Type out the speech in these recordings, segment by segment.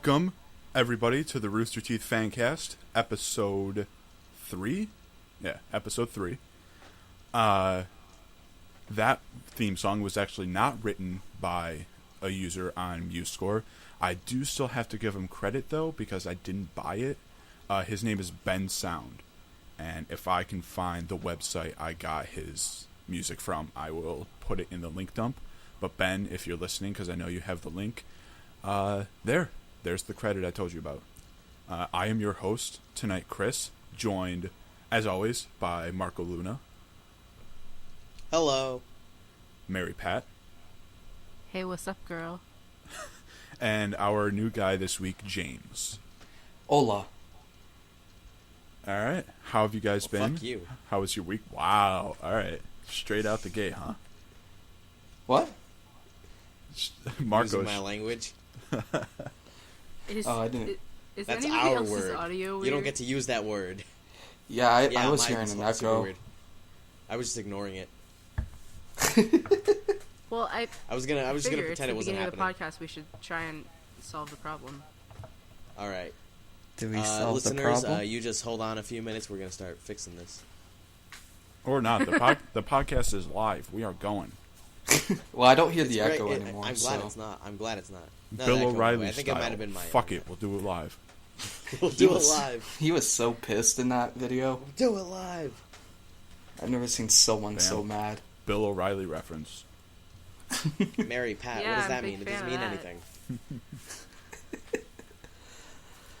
Welcome, everybody, to the Rooster Teeth Fancast, episode 3? Yeah, episode 3. That theme song was actually not written by a user on MuseScore. I do still have to give him credit, though, because I didn't buy it. His name is Ben Sound, and if I can find the website I got his music from, I will put it in the link dump. But Ben, if you're listening, because I know you have the link, there's the credit I told you about. I am your host tonight, Chris, joined, as always, by Marco Luna. Hello. MaryPat. Hey, what's up, girl? And our new guy this week, James. Hola. All right. How have you guys been? Fuck you. How was your week? Wow. All right. Straight out the gate, huh? What? Marco. Using my language. I didn't. Is That's anybody our else's word. audio weird? You don't get to use that word. Yeah, I was hearing mine's an super echo. weird. I was just ignoring it. Well, I was gonna figure pretend it's it the wasn't beginning of happening. the podcast. We should try and solve the problem. All right. Did we solve the listeners, problem? you just hold on a few minutes. We're gonna start fixing this. Or not. The podcast is live. We are going. Well, I don't hear It's the great. echo anymore. I'm glad so. it's not. I'm glad it's not. No, Bill the echo O'Reilly went away. I think style. it might have been my. Fuck it. We'll do it live. We'll He do it was- live. He was so pissed in that video. Do it live. I've never seen someone so Damn. mad. Bill O'Reilly reference. Mary Pat. Yeah, what does I'm that a big mean? It fan doesn't of mean that. anything.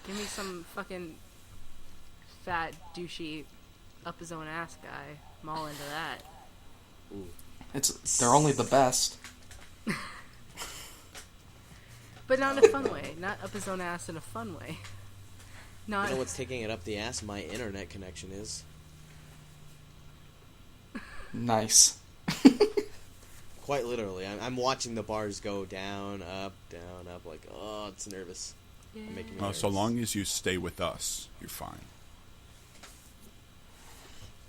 Give me some fucking fat, douchey, up his own ass guy. I'm all into that. Ooh. They're only the best. But not in a fun way. Not up his own ass in a fun way. Not. You know what's taking it up the ass? My internet connection is. Nice. Quite literally. I'm watching the bars go down, up, like, oh, it's nervous. Yeah. Making me So nervous. long as you stay with us, you're fine.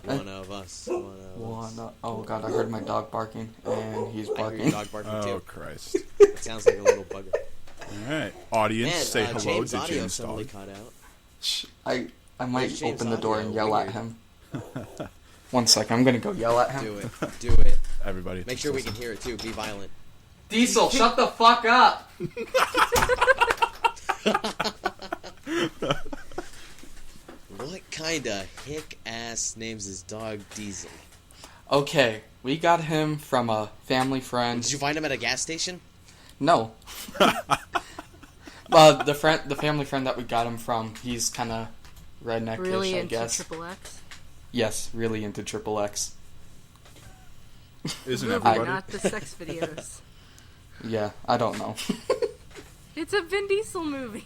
One of us. Oh god, I heard my dog barking, and he's I hear your barking. dog barking Oh, too. Christ. It sounds like a little bugger. All right. Audience, Man, say hello James' to audio James' suddenly dog. cut out. Shh, I might Where's James' open the door audio? and yell at Weird. him. 1 sec, I'm gonna go yell at him. Do it. Everybody. Make sure we can hear it too. Be violent. Diesel, shut the fuck up! What kind of hick-ass names his dog Diesel? Okay, we got him from a family friend. Did you find him at a gas station? No. The family friend that we got him from, he's kind of redneckish, Really I into guess. Triple X. Yes, really into Triple X. Isn't Movie, everybody? not the sex videos. Yeah, I don't know. It's a Vin Diesel movie.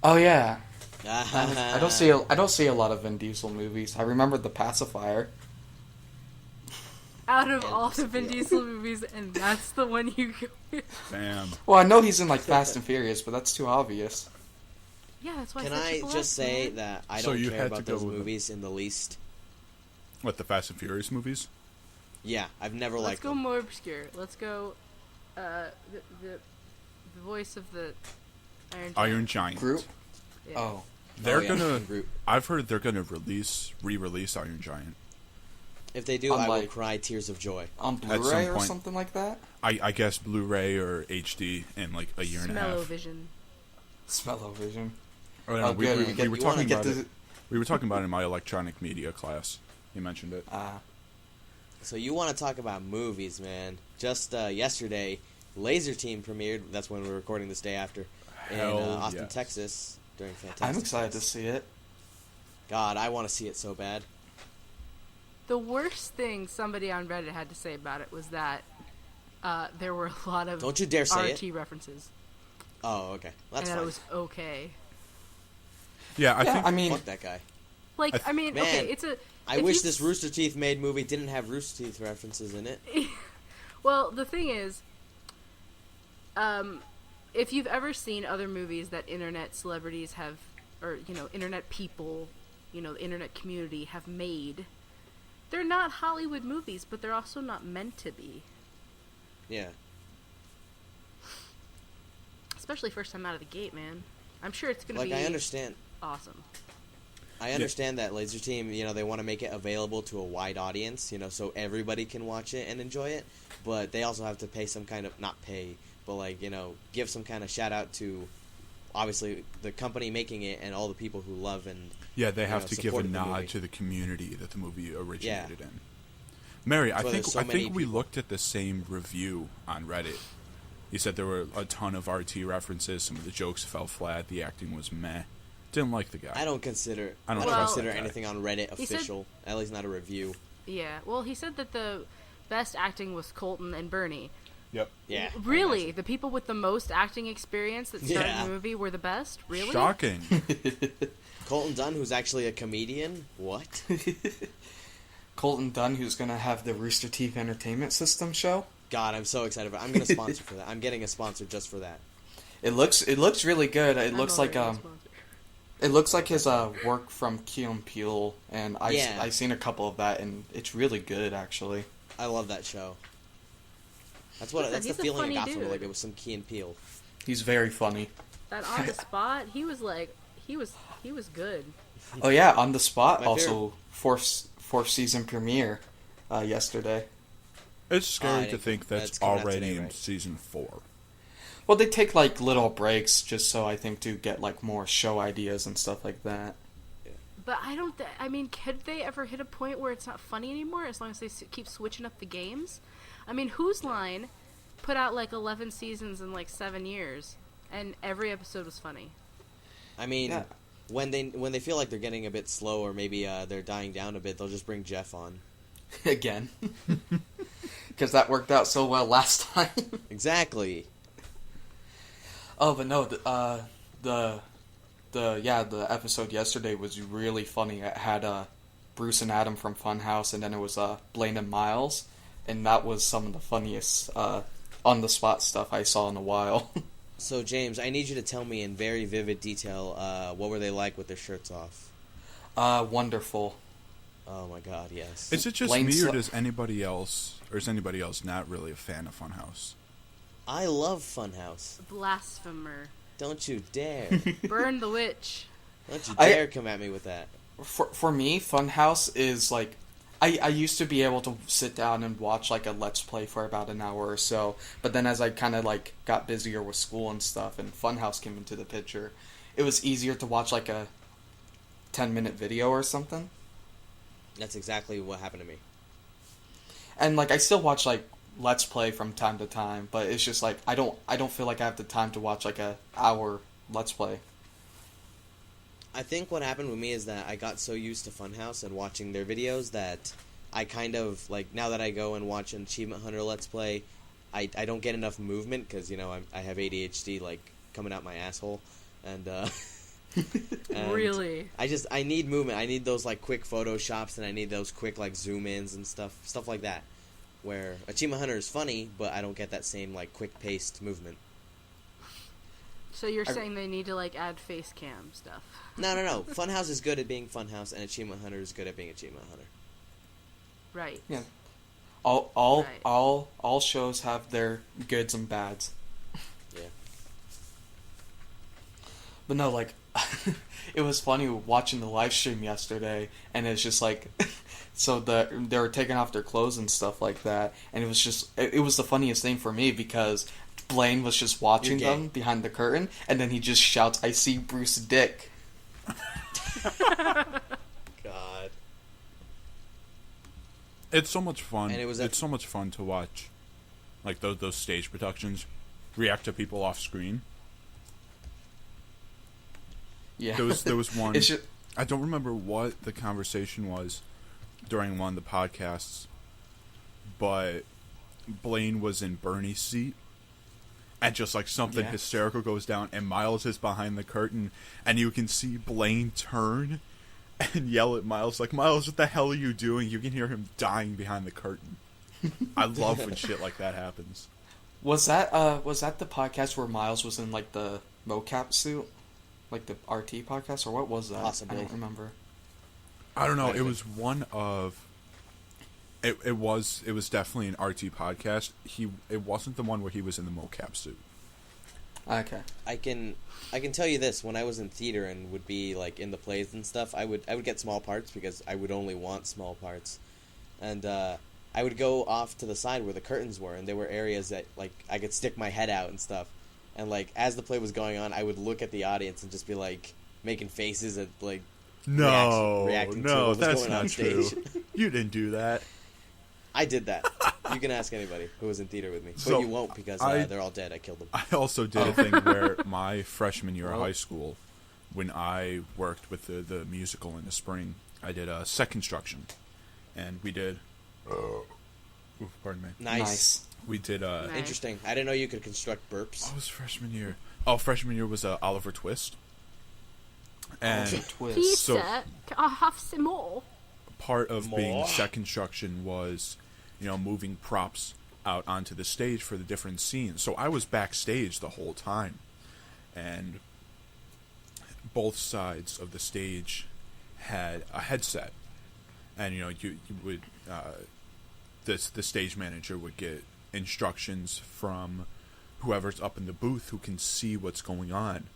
Oh yeah, I don't see a lot of Vin Diesel movies. I remember The Pacifier. Out of And all the Vin Sophia. Diesel movies, and that's the one you go with. Damn. Well, I know he's in like Fast and Furious, but that's too obvious. Yeah, that's why Can said I Triple just X, say man. that I So don't you care had to about go those with it. movies in the least? What, the Fast and Furious movies? Yeah, I've never Let's liked go them. more obscure. Let's go, the voice of the Iron Giant. Iron Giant. Groot. Yeah. Oh, They're yeah, gonna. Groot. I've heard they're gonna re-release Iron Giant. If they do, I will Unlike- cry tears of joy. on some Blu-ray or point. something like that. I guess Blu-ray or HD in like a year and a half. Smell-o-vision. Smell-o-vision. Oh, no, we good. were You talking wanna about get it. We were talking about it in my electronic media class. You mentioned it. So you want to talk about movies, man. Just yesterday, Laser Team premiered. That's when we're recording this day after. Hell in Austin, yes. Texas. During Fantastic I'm excited to Fest. see it. God, I want to see it so bad. The worst thing somebody on Reddit had to say about it was that there were a lot of Don't you dare say RT it. references, Oh, okay. That's and that fine. it was okay. Yeah, I Yeah, think. I mean, Fuck that guy. Like, I mean, Man, okay, it's a. I if wish you this Rooster Teeth made movie didn't have Rooster Teeth references in it. Well, the thing is, if you've ever seen other movies that internet celebrities have, or internet people, the internet community have made, they're not Hollywood movies, but they're also not meant to be. Yeah. Especially first time out of the gate, man. I'm sure it's gonna Like, be I understand. awesome. I understand that Laser Team, they want to make it available to a wide audience, so everybody can watch it and enjoy it, but they also have to pay some kind of, not pay, but like, give some kind of shout out to, obviously, the company making it and all the people who love and Yeah, they have to give a supported the nod movie. to the community that the movie originated in. Mary, I So think there's so many we people. looked at the same review on Reddit. You said there were a ton of RT references. Some of the jokes fell flat. The acting was meh. Didn't like the guy. I don't consider trust that guy. anything on Reddit He said- official, at least not a review. Yeah, well, he said that the best acting was Colton and Bernie. Yep. Yeah. Really? The people with the most acting experience that started Yeah. the movie were the best? Really? Shocking. Colton Dunn, who's actually a comedian? What? Colton Dunn, who's going to have the Rooster Teeth Entertainment System show. God, I'm so excited I'm going to sponsor for that. I'm getting a sponsor just for that. It looks really good. It I'm looks like already a sponsor. it looks like his work from Key and Peele, and Yeah. I've seen a couple of that, and it's really good actually. I love that show. That's Listen, the he's a feeling I funny got from it, dude. like it was some Key and Peele. He's very funny. That on the spot, he was good. Oh yeah, on the spot. My Also, fourth season premiere yesterday. It's scary to think think that's that's coming out already today, in right? season 4. Well, they take like little breaks just so I think to get like more show ideas and stuff like that. But I don't. I mean, could they ever hit a point where it's not funny anymore? As long as they keep switching up the games. I mean, Whose Line put out like 11 seasons in like 7 years, and every episode was funny. I mean, Yeah. when they feel like they're getting a bit slow or maybe they're dying down a bit, they'll just bring Jeff on. Again, because that worked out so well last time. Exactly. Oh, but no, the episode yesterday was really funny. It had Bruce and Adam from Funhouse, and then it was Blaine and Miles, and that was some of the funniest on the spot stuff I saw in a while. So, James, I need you to tell me in very vivid detail what were they like with their shirts off. Wonderful. Oh my God, yes. Is it just Blaine me, or Sl- does anybody else, not really a fan of Funhouse? I love Funhouse. Blasphemer. Don't you dare. Burn the witch. Don't you I- dare come at me with that. For me, Funhouse is like I used to be able to sit down and watch like a Let's Play for about an hour or so, but then as I kind of like got busier with school and stuff, and Funhouse came into the picture, it was easier to watch like a 10-minute video or something. That's exactly what happened to me. And like I still watch like Let's Play from time to time, but it's just like I don't feel like I have the time to watch like a hour Let's Play. I think what happened with me is that I got so used to Funhouse and watching their videos that I kind of, like, now that I go and watch an Achievement Hunter Let's Play, I don't get enough movement because, I have ADHD, like, coming out my asshole, and and Really? I need movement. I need those, like, quick photoshops, and I need those quick, like, zoom-ins and stuff like that, where Achievement Hunter is funny, but I don't get that same, like, quick-paced movement. So you're saying they need to like add face cam stuff? No. Funhouse is good at being Funhouse, and Achievement Hunter is good at being Achievement Hunter. Right. Yeah. All Right. shows have their goods and bads. Yeah. But no, like, it was funny watching the live stream yesterday, and it's just like, so they were taking off their clothes and stuff like that, and it was the funniest thing for me because Blaine was just watching You're gay. them behind the curtain, and then he just shouts, "I see Bruce Dick." God. It's so much fun. And It's so much fun to watch, like those stage productions, react to people off screen. Yeah. There was one. It's just, I don't remember what the conversation was during one of the podcasts, but Blaine was in Bernie's seat, and just like something Yeah. hysterical goes down, and Miles is behind the curtain, and you can see Blaine turn and yell at Miles, like, "Miles, what the hell are you doing?" You can hear him dying behind the curtain. I love when shit like that happens. was that the podcast where Miles was in like the mocap suit, like the RT podcast, or what was that? Possibly. I don't remember. I don't know. Might It have was one of. It was definitely an RT podcast. It wasn't the one where he was in the mocap suit. Okay. I can tell you this: when I was in theater and would be like in the plays and stuff, I would get small parts because I would only want small parts, and I would go off to the side where the curtains were, and there were areas that like I could stick my head out and stuff, and like as the play was going on, I would look at the audience and just be like making faces at like reacting to what was that's going not on true. stage. You didn't do that. I did that. You can ask anybody who was in theater with me, but So, you won't because they're all dead. I killed them. I also did a thing where my freshman year of high school, when I worked with the musical in the spring, I did a set construction, and we did. Pardon me. Nice. We did. Nice. Interesting. I didn't know you could construct burps. What was freshman year? Oh, freshman year was Oliver Twist. And Twist. So- Can I have some more? part of being More. set construction was, moving props out onto the stage for the different scenes. So I was backstage the whole time, and both sides of the stage had a headset, and you would the stage manager would get instructions from whoever's up in the booth who can see what's going on.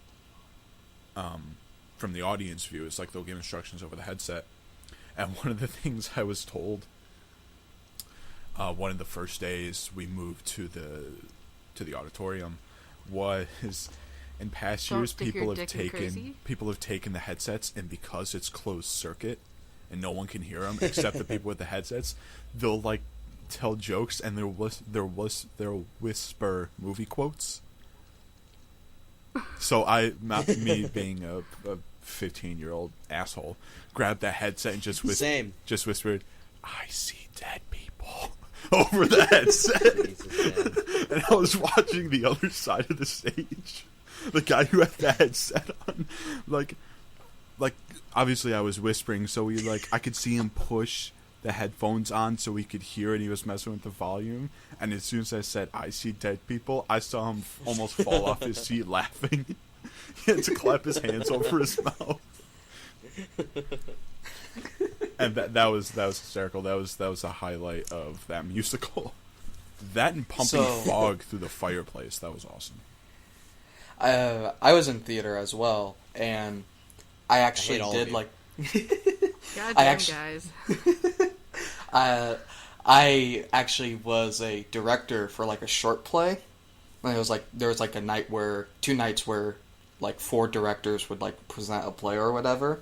From the audience view, it's like they'll give instructions over the headset. And one of the things I was told, one of the first days we moved to the auditorium, was in past Don't years stick your dick in crazy? people have taken the headsets, and because it's closed circuit and no one can hear them except the people with the headsets, they'll like tell jokes and they'll whisper movie quotes. So me being a 15-year-old asshole, grabbed that headset and just whispered, "I see dead people," over the headset. Jesus, And I was watching the other side of the stage. The guy who had the headset on, like obviously I was whispering, so I could see him push the headphones on so he could hear, and he was messing with the volume. And as soon as I said, "I see dead people," I saw him almost fall off his seat laughing. He had to clap his hands over his mouth. And that was hysterical. That was a highlight of that musical. That and pumping fog through the fireplace. That was awesome. I was in theater as well, and I actually all did of you. like. Goddamn, guys. I actually was a director for like a short play. And it was like there was like two nights where like 4 directors would like present a play or whatever.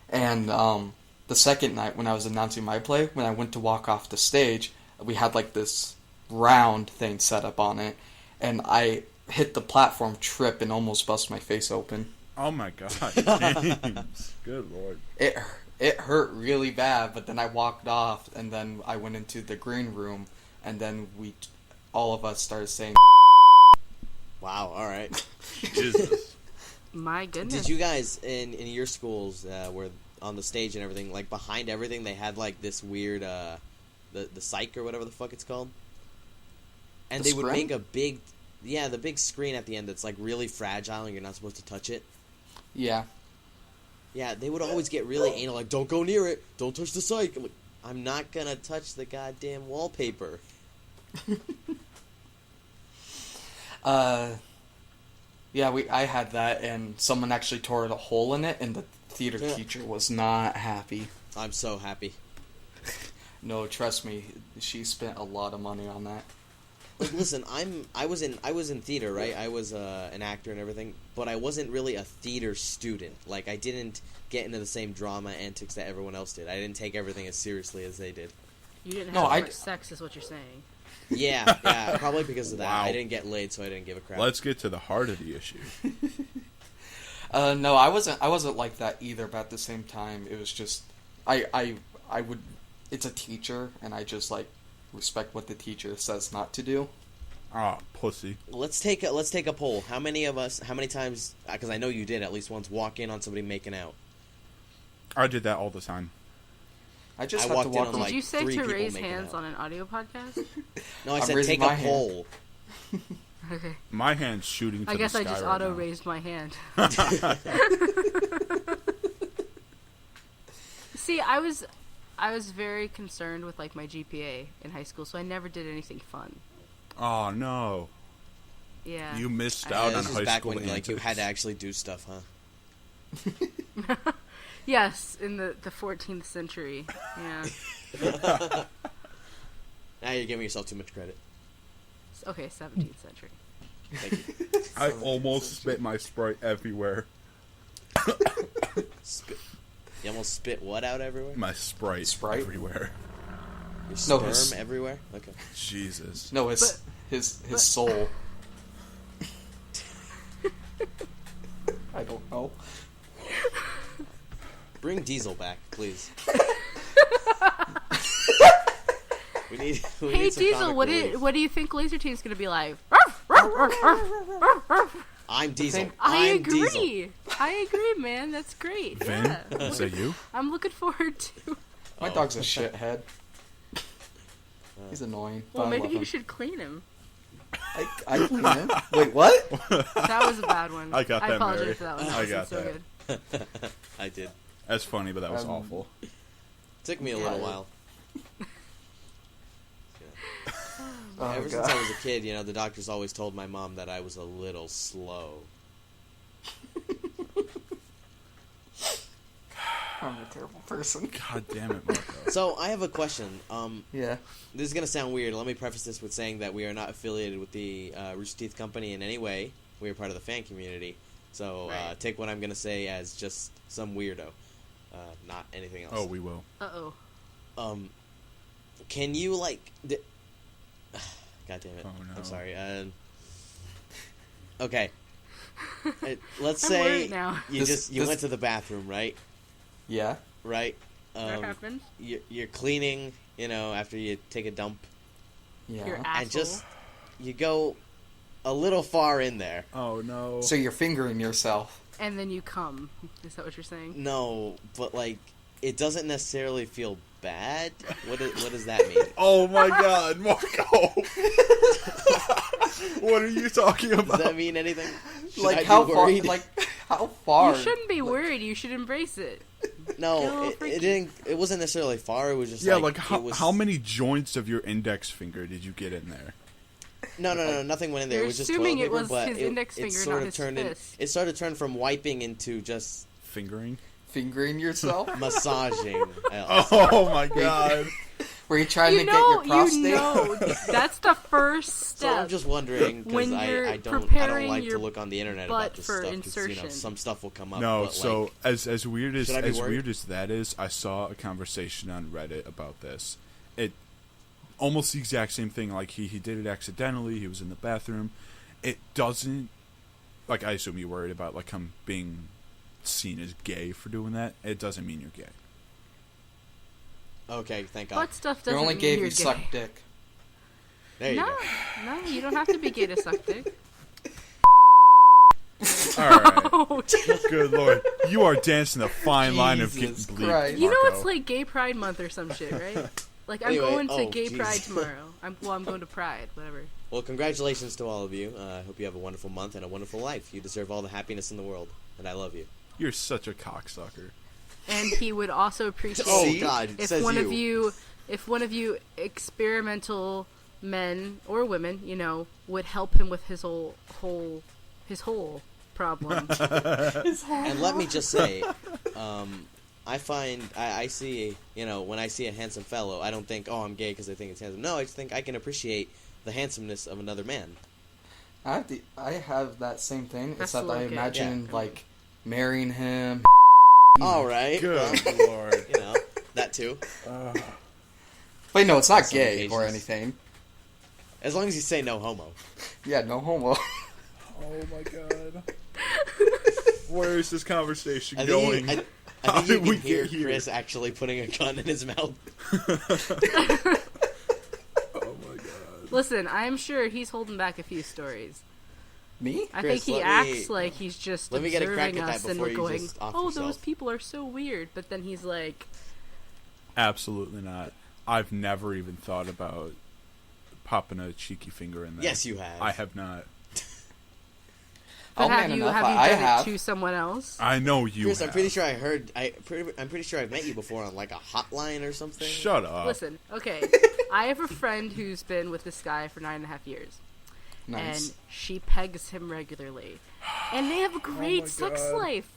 And the second night when I was announcing my play, when I went to walk off the stage, we had like this round thing set up on it, and I hit the platform, trip, and almost bust my face open. Oh my god, James. Good lord. It hurt really bad, but then I walked off, and then I went into the green room, and then all of us started saying, Wow. All right. Jesus. My goodness. Did you guys in your schools where on the stage and everything, like behind everything, they had like this weird the psych or whatever the fuck it's called, and The they would screen? make a the big screen at the end that's like really fragile and you're not supposed to touch it. yeah. Yeah, they would always get really anal, like, "Don't go near it, don't touch the psych." I'm like, I'm not gonna touch the goddamn wallpaper. Yeah, I had that, and someone actually tore a hole in it, and the theater teacher was not happy. I'm so happy. No, trust me, she spent a lot of money on that. Like, listen, I was in theater, right? I was an actor and everything, but I wasn't really a theater student. Like, I didn't get into the same drama antics that everyone else did. I didn't take everything as seriously as they did. You didn't No, have sex, is what you're saying. Yeah, probably because of that. Wow. I didn't get laid, so I didn't give a crap. Let's get to the heart of the issue. No, I wasn't like that either, but at the same time, it was just, I would, it's a teacher, and I just, like, respect what the teacher says not to do. Ah, pussy. Let's take a poll. How many times, because I know you did at least once, walk in on somebody making out? I did that all the time. I just I have to walked in walk on, around. like, Did you say 3 to people raise making hands out. on an audio podcast? No, I I'm said raising take my a hand. poll. Okay. My hand's shooting to I guess the I sky just right auto now. raised my hand. See, I was very concerned with like my GPA in high school, so I never did anything fun. Oh, no. Yeah. You missed out on This high was back school when like you antics. had to actually do stuff, huh? Yes, in the 14th century. Yeah. Now you're giving yourself too much credit. Okay, 17th century. Thank you. I almost spit my Sprite everywhere. Spit. You almost spit what out everywhere? My Sprite everywhere. Your sperm his- everywhere? Okay. Jesus. No, his soul. I don't know. Bring Diesel back, please. we need Hey some Diesel, comic what relief. do you think Laser Team's gonna be like? I'm Diesel. I I'm agree. Diesel. I agree, man. That's great. Vin, Yeah. is that you? I'm looking forward to. My dog's a shithead. He's annoying. Well, but I maybe love you him. should clean him. I clean him. Wait, what? That was a bad one. I got that, I apologize Mary. for that one. I That got wasn't so that. good. I did. That's funny, but that was awful. Took me a Yeah. little while. Oh, Ever God. since I was a kid, the doctors always told my mom that I was a little slow. I'm a terrible person. God damn it, Marco. So I have a question. Yeah. This is gonna sound weird. Let me preface this with saying that we are not affiliated with the Rooster Teeth Company in any way. We are part of the fan community. So Right. take what I'm gonna say as just some weirdo, not anything else. Oh, we will. Can you God damn it! Oh, no. I'm sorry. Okay. Let's I'm say worried now. you This- went to the bathroom, right? Yeah. Right. That happened. You're cleaning, after you take a dump, Yeah. Your and asshole. just you go a little far in there. Oh, no. So you're fingering yourself. And then you come. Is that what you're saying? No, but it doesn't necessarily feel bad. What does that mean? Oh, my God, Marco. What are you talking about? Does that mean anything? Should I Like be how far? worried? Like how far? You shouldn't be worried. You should embrace it. No, Feel it freaky. didn't. It wasn't necessarily far. It was just Yeah, it how, was, how many joints of your index finger did you get in there? No, nothing went in there. You're it was just assuming toilet it paper, was but his index finger, sort not of his turned fist. It started to turn from wiping into just Fingering? Fingering yourself? massaging. Oh, my God. Were you trying to You get your know, prostate? that's the first So step. I'm just wondering because When you're I don't preparing like to your look on the internet butt about this for stuff 'cause, insertion. some stuff will come up. No, but, so as weird as should I be worried? weird as that is, I saw a conversation on Reddit about this. It almost the exact same thing. Like he did it accidentally. He was in the bathroom. It doesn't I assume you're worried about him being seen as gay for doing that. It doesn't mean you're gay. okay, thank God. Butt stuff doesn't You're only mean gay if you're you gay. suck dick. There you No, go. no, you don't have to be gay to suck dick. All right. Oh, Good Lord, you are dancing the fine line of getting Jesus bleep. Christ. you know Marco. it's like Gay Pride Month or some shit, right? Like I'm Anyway, going to oh, Gay jeez. Pride tomorrow. I'm going to Pride, whatever. Well, congratulations to all of you. I hope you have a wonderful month and a wonderful life. You deserve all the happiness in the world, and I love you. You're such a cocksucker. And he would also appreciate Oh God, if says one you. of you experimental men or women, would help him with his whole problem. And let me just say, I find I see when I see a handsome fellow, I don't think I'm gay because I think it's handsome. No, I just think I can appreciate the handsomeness of another man. I have that same thing, That's except I okay. imagine Yeah. marrying him. All right, Good well, Lord. that too. Wait, no, it's not Some gay or occasions. anything. As long as you say no homo. Yeah, no homo. Oh my God. Where is this conversation I going? think How you did we can hear get here? Chris actually putting a gun in his mouth. Oh my God. Listen, I'm sure he's holding back a few stories. Me? I Chris, think he let me- acts like he's just let me get a crack observing at that us and before we're you going, just off "Oh, those yourself." people are so weird." But then he's like, Absolutely not. I've never even thought about popping a cheeky finger in there. Yes, you have. I have not. "But Oh, have man you enough, have you I done have. it to someone else?" I know you Chris, have. I'm pretty sure I heard. I'm pretty sure I've met you before on a hotline or something. Shut up. Listen, okay, I have a friend who's been with this guy for 9.5 years, Nice. and she pegs him regularly, and they have a great sex life.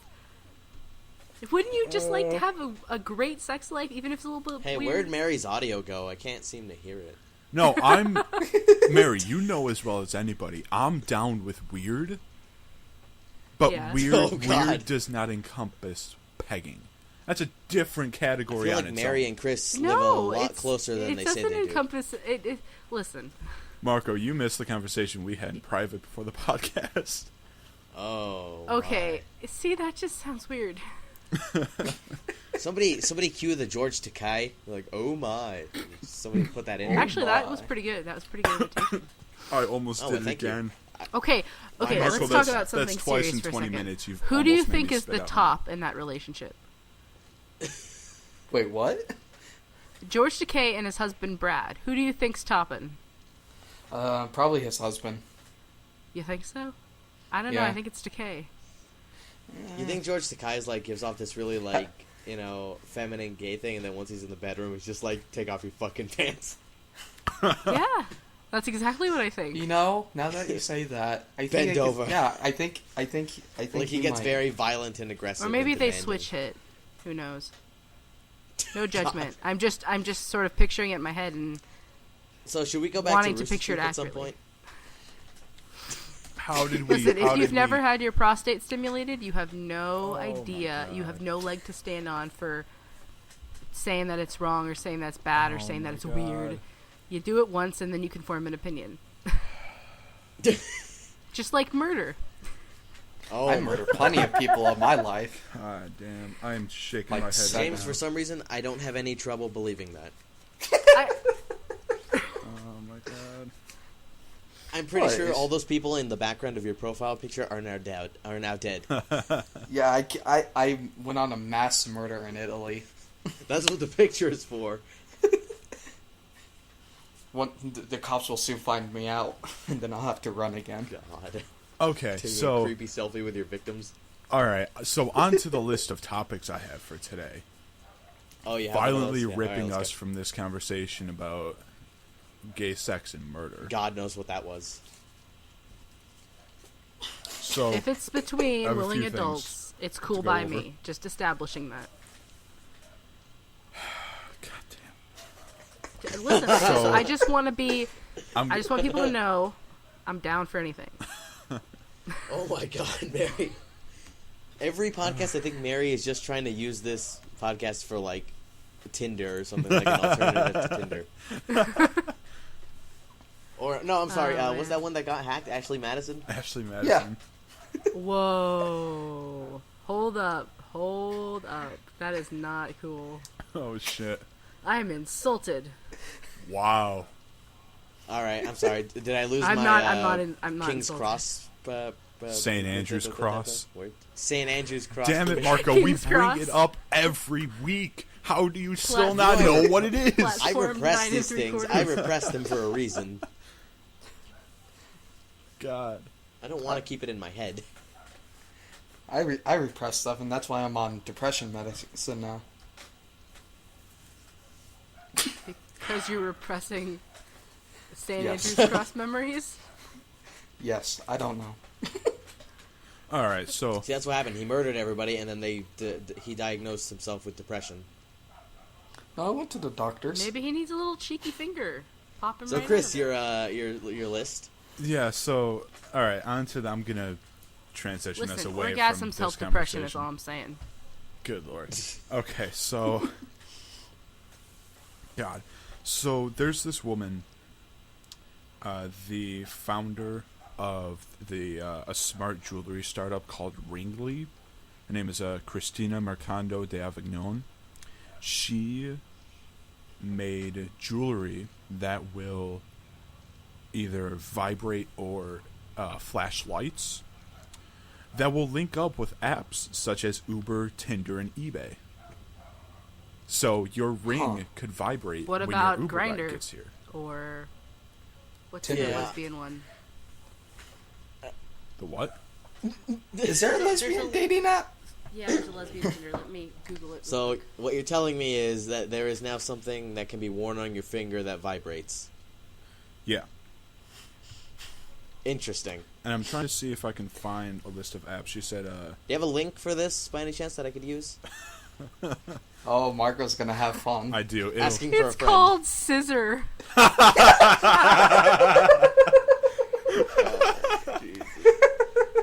Wouldn't you just like to have a great sex life, even if it's a little bit Hey, weird? where'd Mary's audio go? I can't seem to hear it. No, I'm Mary. You know as well as anybody. I'm down with weird, but Yeah. weird does not encompass pegging. That's a different I category feel on like its Mary own. and Chris live a No, lot closer than they say doesn't they do. encompass it. Listen, Marco, you missed the conversation we had in private before the podcast. Oh. okay. See, that just sounds weird. Somebody cue the George Takei. Like, oh my. Somebody put that in. Actually, that was pretty good. That was pretty good imitation. I almost Oh, did it thank you. again. Okay, Marco, let's talk that's- about something that's twice serious in for a 20 second. minutes you've Who do you almost made think me is spit the out top in that relationship? Wait, what? George Takei and his husband Brad. Who do you think's topping? Probably his husband. You think so? I don't know. Yeah. I think it's Takei. You think George Takei's like gives off this really like, you know, feminine gay thing, and then once he's in the bedroom, he's just like, take off your fucking pants. Yeah, that's exactly what I think. You know, now that you say that, I think Bend I could- over. Yeah, I think. Like he gets might. very violent and aggressive. Or maybe and they demanding. switch hit. Who knows? No judgment. I'm just sort of picturing it in my head and So should we go back wanting to to Rooster picture it Teeth at some accurately. point? How did we? listen. how If you've did never we- had your prostate stimulated, you have no my idea. You God. have no leg to stand on for saying that it's wrong or saying that's bad or Oh saying my that it's God. weird. You do it once and then you can form an opinion. Just like murder. Oh, I murdered plenty of people in my life. God damn! I'm shaking Like my head. seven. right James, now. for some reason, I don't have any trouble believing that. Oh my God! I'm pretty What? sure all those people in the background of your profile picture are now dead. Yeah, I went on a mass murder in Italy. That's what the picture is for. The cops will soon find me out, and then I'll have to run again. God. Okay, Taking a so creepy selfie with your victims. all right, so on to the list of topics I have for today. Oh yeah. Violently Yeah, all right, ripping let's us go. from this conversation about gay sex and murder. God knows what that was. So If it's between I have a willing few things adults, it's cool to go by over. me. Just establishing that. God damn. Listen, I just want to be. I'm, I just want people to know I'm down for anything. Oh my God, Mary. Every podcast, I think Mary is just trying to use this podcast for like Tinder or something, like an alternative to Tinder. Or no, I'm sorry. Oh, What's man. that one that got hacked? Ashley Madison. Ashley Madison. Whoa! Hold up! That is not cool. Oh shit! I am insulted. Wow. All right, I'm sorry. Did I lose I'm my I'm not King's insulted. Cross? St. Andrew's Cross. St. Andrew's Cross. Damn it, Marco! We King's bring Cross. it up every week. How do you still Platform. not know what it is? Platform. I repress 9 these 3/4. things. I repress them for a reason. God. I don't want to keep it in my head. I repress stuff, and that's why I'm on depression medicine now. Because you're repressing St. Yes. Andrew's Cross memories. Yes, I don't know. All right, so See, that's what happened. He murdered everybody, and then he diagnosed himself with depression. No, I went to the doctors. Maybe he needs a little cheeky finger. Pop him So, right Chris, out of it. your list. yeah, so all right, on to the, I'm gonna transition us Listen, away from orgasm, this self-depression is conversation. all I'm saying. Good lord. Okay, so God, so there's this woman, the founder of the a smart jewelry startup called Ringly. Her name is Cristina Mercado de Avignon. She made jewelry that will either vibrate or flash lights that will link up with apps such as Uber, Tinder, and eBay. So your ring could vibrate What when about your Uber ride Grindr? gets here. Or what's Tinder. the Yeah. lesbian one? The what? Is there a lesbian dating app? Yeah, there's a lesbian Tinder. Let me Google it. So, what you're telling me is that there is now something that can be worn on your finger that vibrates. Yeah. Interesting. And I'm trying to see if I can find a list of apps. She said, Do you have a link for this by any chance that I could use? Oh, Marco's gonna have fun. I do. Asking for a It's friend. called Scissor.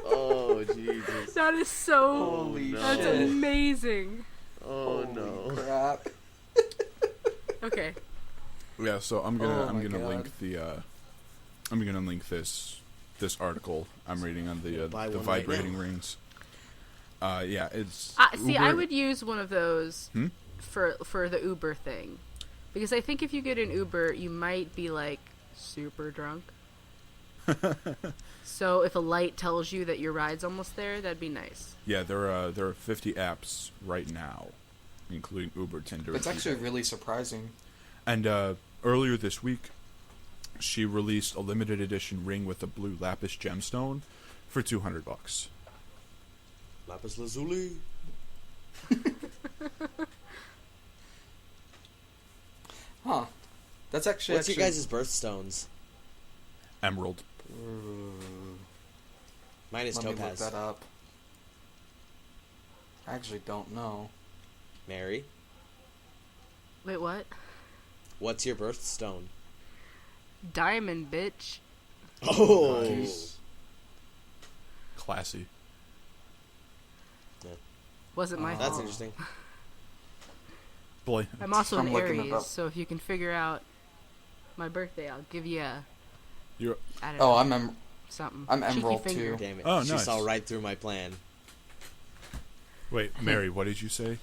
Oh, Jesus. That is so. Holy That's shit. amazing. Oh, Holy no. crap. Okay. Yeah, so I'm Oh gonna my God. link the I'm gonna link this article I'm reading on the Buy one right vibrating now. rings. Yeah, it's See, I Uber- would use one of those Hmm? for the Uber thing, because I think if you get an Uber, you might be like super drunk. So if a light tells you that your ride's almost there, that'd be nice. Yeah, there are 50 apps right now, including Uber, Tinder. It's and actually eBay. really surprising. And earlier this week, she released a limited edition ring with a blue lapis gemstone for $200. Lapis lazuli. Huh. That's actually... What's your guys' birthstones? Emerald. Mine is Let me look topaz. that up. I actually don't know. Mary, Wait, what? what's your birthstone? Diamond, bitch. Oh. Nice. Classy. Wasn't my That's fault. interesting. Boy, I'm also I'm an looking it Aries, up. so if you can figure out my birthday, I'll give you a. you're I don't Oh, know, something. I'm Cheeky Emerald, finger. too. Damn it. Oh, She nice. saw right through my plan. wait, Mary. What did you say?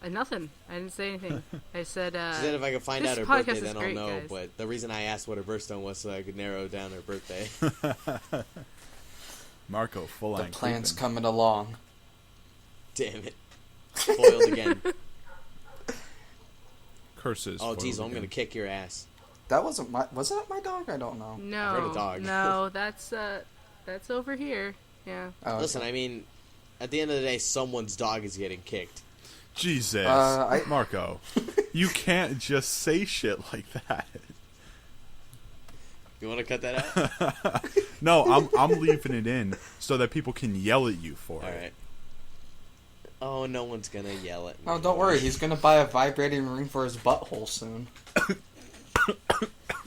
Nothing. I didn't say anything. I said. She said if I could find this out her podcast birthday, is then great, I'll know. guys. But the reason I asked what her birthstone was so I could narrow down her birthday. Marco, full The on. plan's creeping. coming along. Damn it. Foiled again. Curses. Oh, foiled geez, I'm again. going to kick your ass. That wasn't my... Was that my dog? I don't know. heard No, a dog. no, that's over here. Yeah. Oh, okay. Listen, I mean, at the end of the day, someone's dog is getting kicked. Jesus, I- Marco, you can't just say shit like that. You want to cut that out? No, I'm leaving it in so that people can yell at you for All it. right. Oh, no one's going to yell at me. Oh, don't worry. He's gonna buy a vibrating ring for his butthole soon.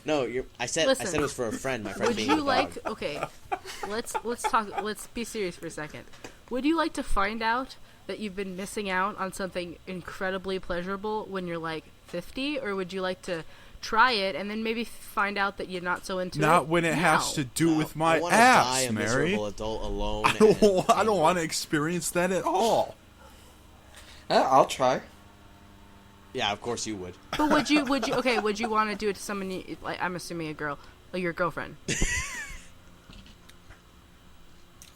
No, I said Listen, it was for a friend. My friend Would being you the like? dog. Okay, let's talk. Let's be serious for a second. Would you like to find out that you've been missing out on something incredibly pleasurable when you're like 50, or would you like to try it and then maybe find out that you're not so into it? Not when it has now? to do with my I wanna die ass, a Mary. miserable adult alone. I don't want to experience that at all. I'll try. Yeah, of course you would. But would you? Okay, would you want to do it to someone? Like, I'm assuming a girl, or your girlfriend.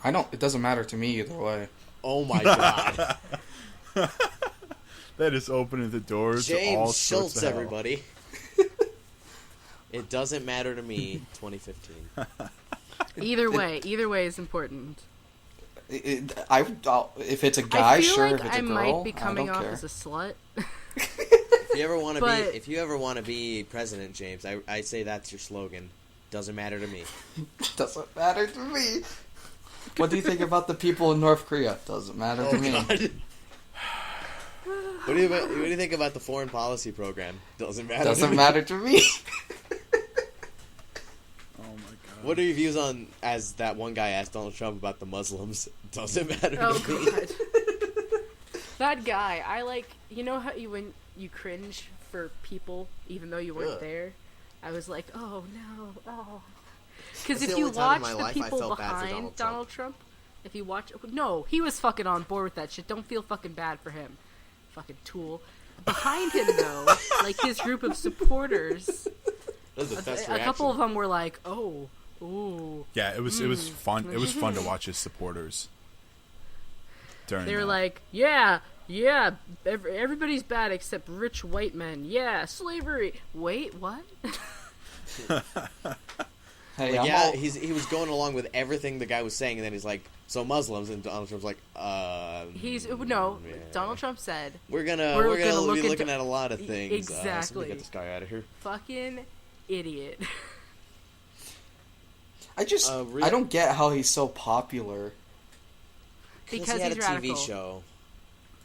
I don't... It doesn't matter to me either way. Oh my god. That is opening the doors to all James sorts Schultz, of hell. everybody. It doesn't matter to me, 2015. Either way is important. If it's a guy, I feel sure. like If it's I a girl, might be I coming don't off care. as a slut. If you ever want to But- be, if you ever want to be president, James, I say that's your slogan. Doesn't matter to me. Doesn't matter to me. What do you think about the people in North Korea? Doesn't matter to me. What do you think about the foreign policy program? Doesn't matter. to Doesn't me. matter to me. Oh my god. What are your views on, as that one guy asked Donald Trump about the Muslims? Doesn't matter Oh to me. god. That guy, I like. You know how when you cringe for people, even though you weren't Ugh. there. I was like, oh no, oh. Because That's if the you only time in watch my the life I people felt bad for behind Donald Trump. if you watch, no, he was fucking on board with that shit. Don't feel fucking bad for him, fucking tool. Behind him though, like his group of supporters, That was the best a couple of reaction. them were like, oh, ooh. Yeah, it was fun. It was fun to watch his supporters. During They were that. like, yeah, everybody's bad except rich white men. Yeah, slavery. Wait, what? Hey, Like, I'm yeah, all- he was going along with everything the guy was saying, and then he's like, "So Muslims," and Donald Trump's like, No. yeah. Donald Trump said, We're gonna We're be gonna look looking into- at a lot of things. Exactly. Somebody get this guy out of here." "Fucking idiot." I don't get how he's so popular. Because he had he's a radical. TV show.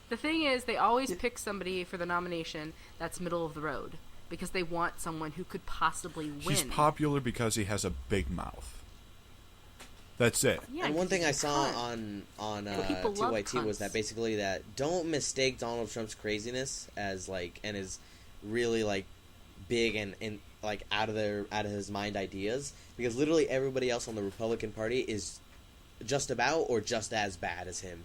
The thing is, they always pick somebody for the nomination that's middle of the road because they want someone who could possibly win. He's popular because he has a big mouth. That's it. Yeah, And one thing I he's a saw cunt. on people love TYT was cunts. that basically that don't mistake Donald Trump's craziness as like and his really like big and like out of his mind ideas, because literally everybody else on the Republican Party is just about or just as bad as him.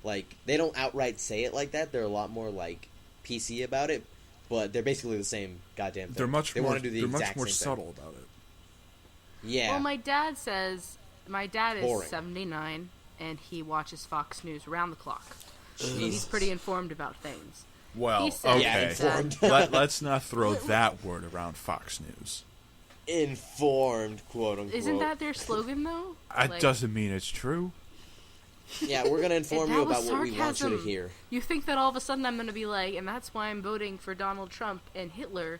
Like, they don't outright say it like that. They're a lot more like PC about it, but they're basically the same goddamn thing. They're much they more. want to do the They're exact much more same subtle about it. thing. Yeah. Well, my dad is Boring. 79, and he watches Fox News around the clock. Jesus. He's pretty informed about things. Well, He said Yeah, okay. informed. Let's not throw that word around Fox News. Informed, quote unquote. Isn't that their slogan, though? That Like, doesn't mean it's true. Yeah, we're gonna inform that you was about what we want you to sarcasm. hear. You think that all of a sudden I'm going to be like, and that's why I'm voting for Donald Trump and Hitler,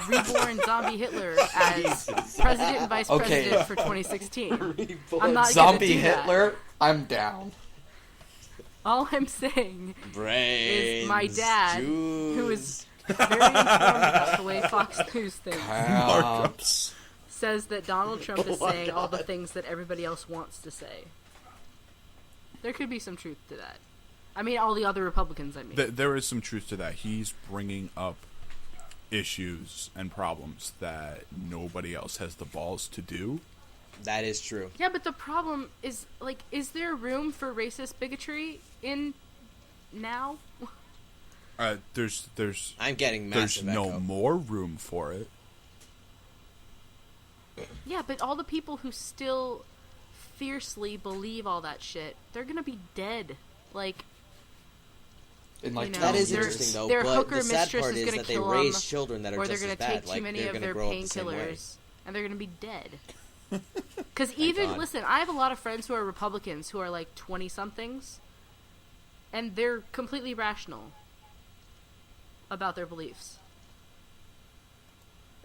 reborn zombie Hitler as president and vice Okay. president for 2016. I'm not Zombie gonna do that. Hitler, I'm down. All I'm saying Brains, is my dad, Jews. who is very informed about the way Fox News thinks, Camps. says that Donald Trump is saying all the things that everybody else wants to say. There could be some truth to that. I mean, all the other Republicans, I mean. There is some truth to that. He's bringing up issues and problems that nobody else has the balls to do. That is true. Yeah, but the problem is, like, is there room for racist bigotry in now? There's I'm getting there's massive no echo. more room for it. Yeah, but all the people who still fiercely believe all that shit, they're gonna be dead. Like, In like You know, 12 That is their- interesting, though. their but hooker the sad mistress part is is gonna that they kill raise 'em, children that are or they're just gonna as bad. take too Like, many they're of gonna their grow up the same way. painkillers, and they're gonna be dead. Because even, God. listen, I have a lot of friends who are Republicans who are like 20-somethings, and they're completely rational about their beliefs.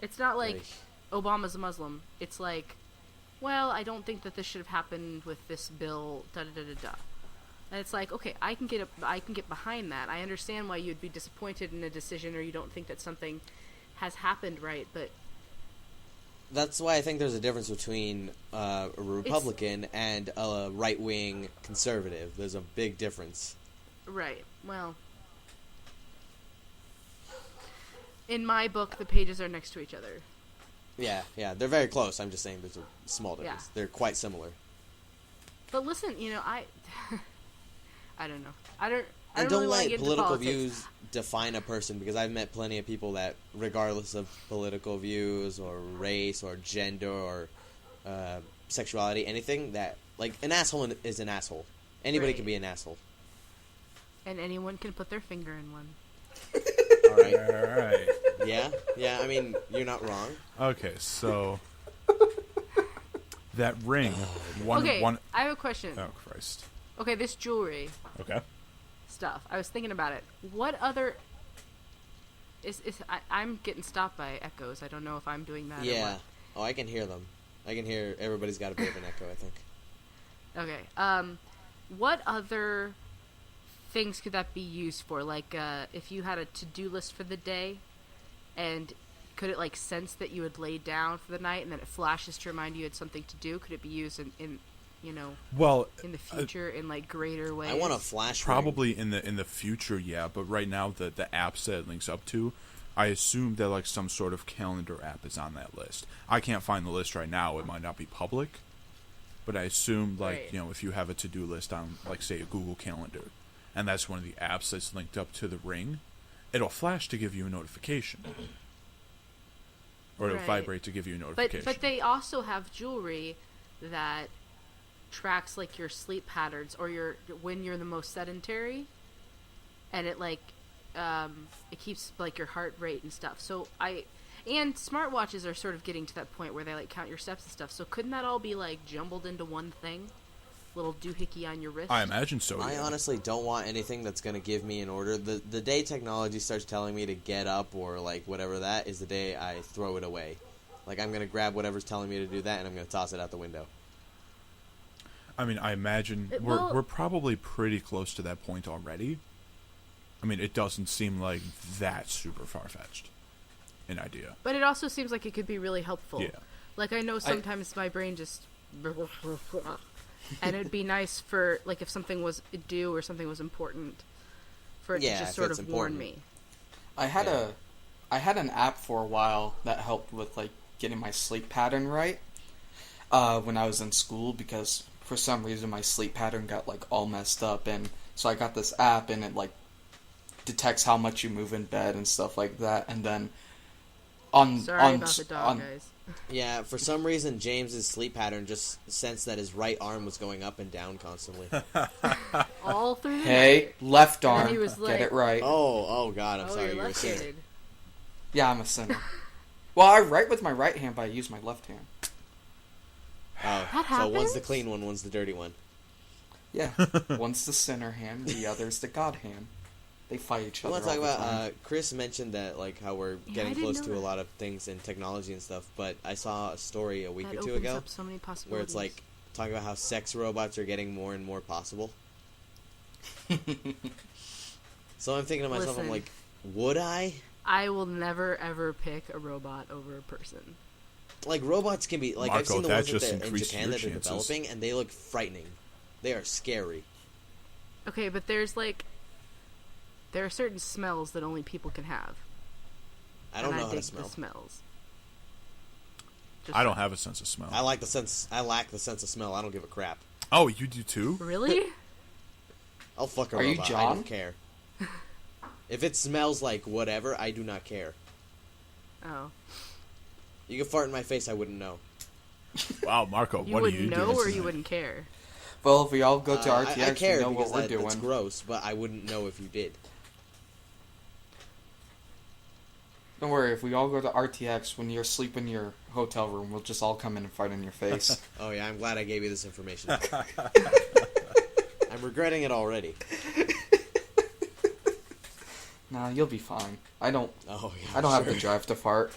It's not like Obama's a Muslim. It's like, well, I don't think that this should have happened with this bill, da-da-da-da-da. And it's like, okay, I can get behind that. I understand why you'd be disappointed in a decision or you don't think that something has happened right, but That's why I think there's a difference between a Republican and a right-wing conservative. There's a big difference. right, well, in my book, the pages are next to each other. Yeah, they're very close. I'm just saying there's a small difference. Yeah. They're quite similar. But listen, you know, I don't know. I don't And really don't wanna let get into political politics. views define a person, because I've met plenty of people that, regardless of political views or race or gender or sexuality, anything, that, like, an asshole is an asshole. Anybody Right. can be an asshole. And anyone can put their finger in one. All right. All right. Yeah, I mean, you're not wrong. Okay, so that ring, Okay, one. I have a question. Oh Christ. Okay, this jewelry Okay. stuff. I was thinking about it. What other I'm getting stopped by echoes. I don't know if I'm doing that. Yeah. Oh, I can hear them. I can hear everybody's got a bit of an echo, I think. Or what. Okay. What other things could that be used for? Like, if you had a to-do list for the day, and could it like sense that you had laid down for the night, and then it flashes to remind you had something to do? Could it be used in you know, Well, in the future in like greater ways? I want a flash ring. probably in the future, yeah. But right now, the apps that it links up to, I assume that like some sort of calendar app is on that list. I can't find the list right now. It might not be public, but I assume like Right. you know, if you have a to-do list on like say a Google Calendar, and that's one of the apps that's linked up to the ring, it'll flash to give you a notification, or it'll Right. vibrate to give you a notification. But they also have jewelry that tracks like your sleep patterns or your when you're the most sedentary, and it like it keeps like your heart rate and stuff. So and smartwatches are sort of getting to that point where they like count your steps and stuff. So couldn't that all be like jumbled into one thing? Little doohickey on your wrist. I imagine so. I yeah. honestly don't want anything that's going to give me an order. The day technology starts telling me to get up or like whatever, that is the day I throw it away. Like, I'm gonna grab whatever's telling me to do that, and I'm gonna toss it out the window. I mean, I imagine we're probably pretty close to that point already. I mean, it doesn't seem like that super far-fetched an idea. But it also seems like it could be really helpful. Yeah. Like, I know sometimes my brain just... and it'd be nice for, like, if something was due or something was important, for it to just sort of warn me. I had an app for a while that helped with, like, getting my sleep pattern right when I was in school, because for some reason my sleep pattern got, like, all messed up, and so I got this app, and it, like, detects how much you move in bed and stuff like that, and then Sorry about the dog, guys. Yeah, for some reason, James's sleep pattern just sensed that his right arm was going up and down constantly. All through the Hey, night. left arm, he was like, get it right. Oh God, I'm sorry, you're you're a sinner. left-handed. Yeah, I'm a sinner. Well, I write with my right hand, but I use my left hand. Oh, That so one's the happens? clean one, one's the dirty one. Yeah, one's the sinner hand, the other's the God hand. They fight each I other want to talk all the about, time. Chris mentioned that, like, how we're I getting didn't close know to a that. lot of things in technology and stuff, but I saw a story a week That or two opens ago up so many possibilities. where it's, like, talking about how sex robots are getting more and more possible. So I'm thinking to myself, I'm Listen. like, would I? I will never, ever pick a robot over a person. Like, robots can be, like, I've Marco, seen the that ones just that in increased Japan your that they're chances. developing, and they look frightening. They are scary. Okay, but there's, like... There are certain smells that only people can have. I don't and know how to dig smell. the smells. Just I don't have a sense of smell. I lack the sense of smell. I don't give a crap. Oh, you do too? Really? I'll fuck a Are you robot. I John? don't care. If it smells like whatever, I do not care. Oh. You can fart in my face, I wouldn't know. Wow, Marco, You what are wouldn't you know, doing or tonight? you wouldn't care? Well, if we all go to RTX, I care we know because what we're that's doing. gross, but I wouldn't know if you did. Don't worry, if we all go to RTX, when you're asleep in your hotel room, we'll just all come in and fart in your face. Oh yeah, I'm glad I gave you this information. I'm regretting it already. Nah, you'll be fine. I don't Oh yeah. I don't have sure. the drive to fart.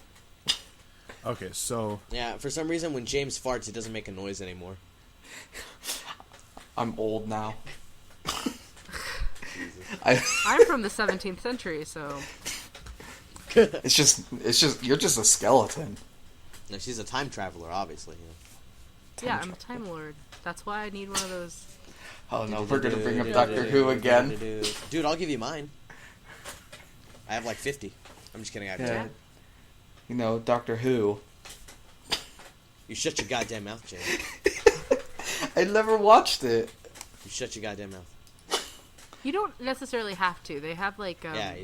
Okay, so Yeah, for some reason when James farts, it doesn't make a noise anymore. I'm old now. I'm from the 17th century, so... It's just you're just a skeleton. No, she's a time traveler, obviously. Yeah, I'm a Time Lord. That's why I need one of those... Oh no, we're gonna bring up Doctor Who again. Dude, I'll give you mine. I have like 50. I'm just kidding. I have Yeah. 10. You know, Doctor Who. You shut your goddamn mouth, James. I never watched it. You shut your goddamn mouth. You don't necessarily have to. They have, like, Yeah.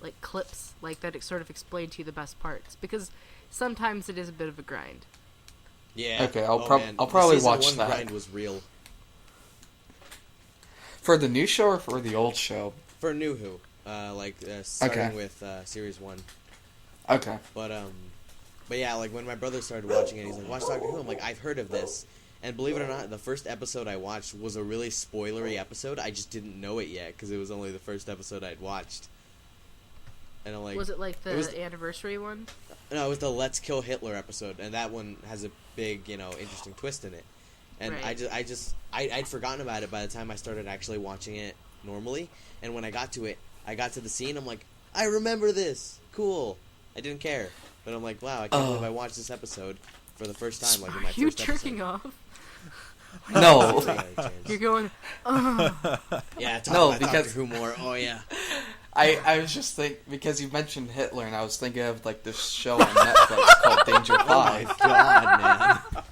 like, clips, like, that sort of explain to you the best parts. Because sometimes it is a bit of a grind. Yeah. Okay, man. I'll The probably season watch one that. grind was real. For the new show or for the old show? For New Who. Starting Okay. with series 1. Okay. But yeah, like when my brother started watching it, he's like, "Watch Doctor Who." I'm like, "I've heard of this," and believe it or not, the first episode I watched was a really spoilery episode. I just didn't know it yet because it was only the first episode I'd watched. And I'm like, Was it, like, the it was- anniversary one? No, it was the "Let's Kill Hitler" episode, and that one has a big, interesting twist in it. And Right. I'd forgotten about it by the time I started actually watching it normally. And when I got to it, I got to the scene. I'm like, I remember this. Cool. I didn't care, but I'm like, wow, I can't believe I watched this episode for the first time, like in my Are you first jerking episode. off? No. You're going, ugh. Yeah, talk No, about because- Doctor Who more. Oh yeah. I was just because you mentioned Hitler, and I was thinking of like this show on Netflix called Danger Oh my 5. god, man.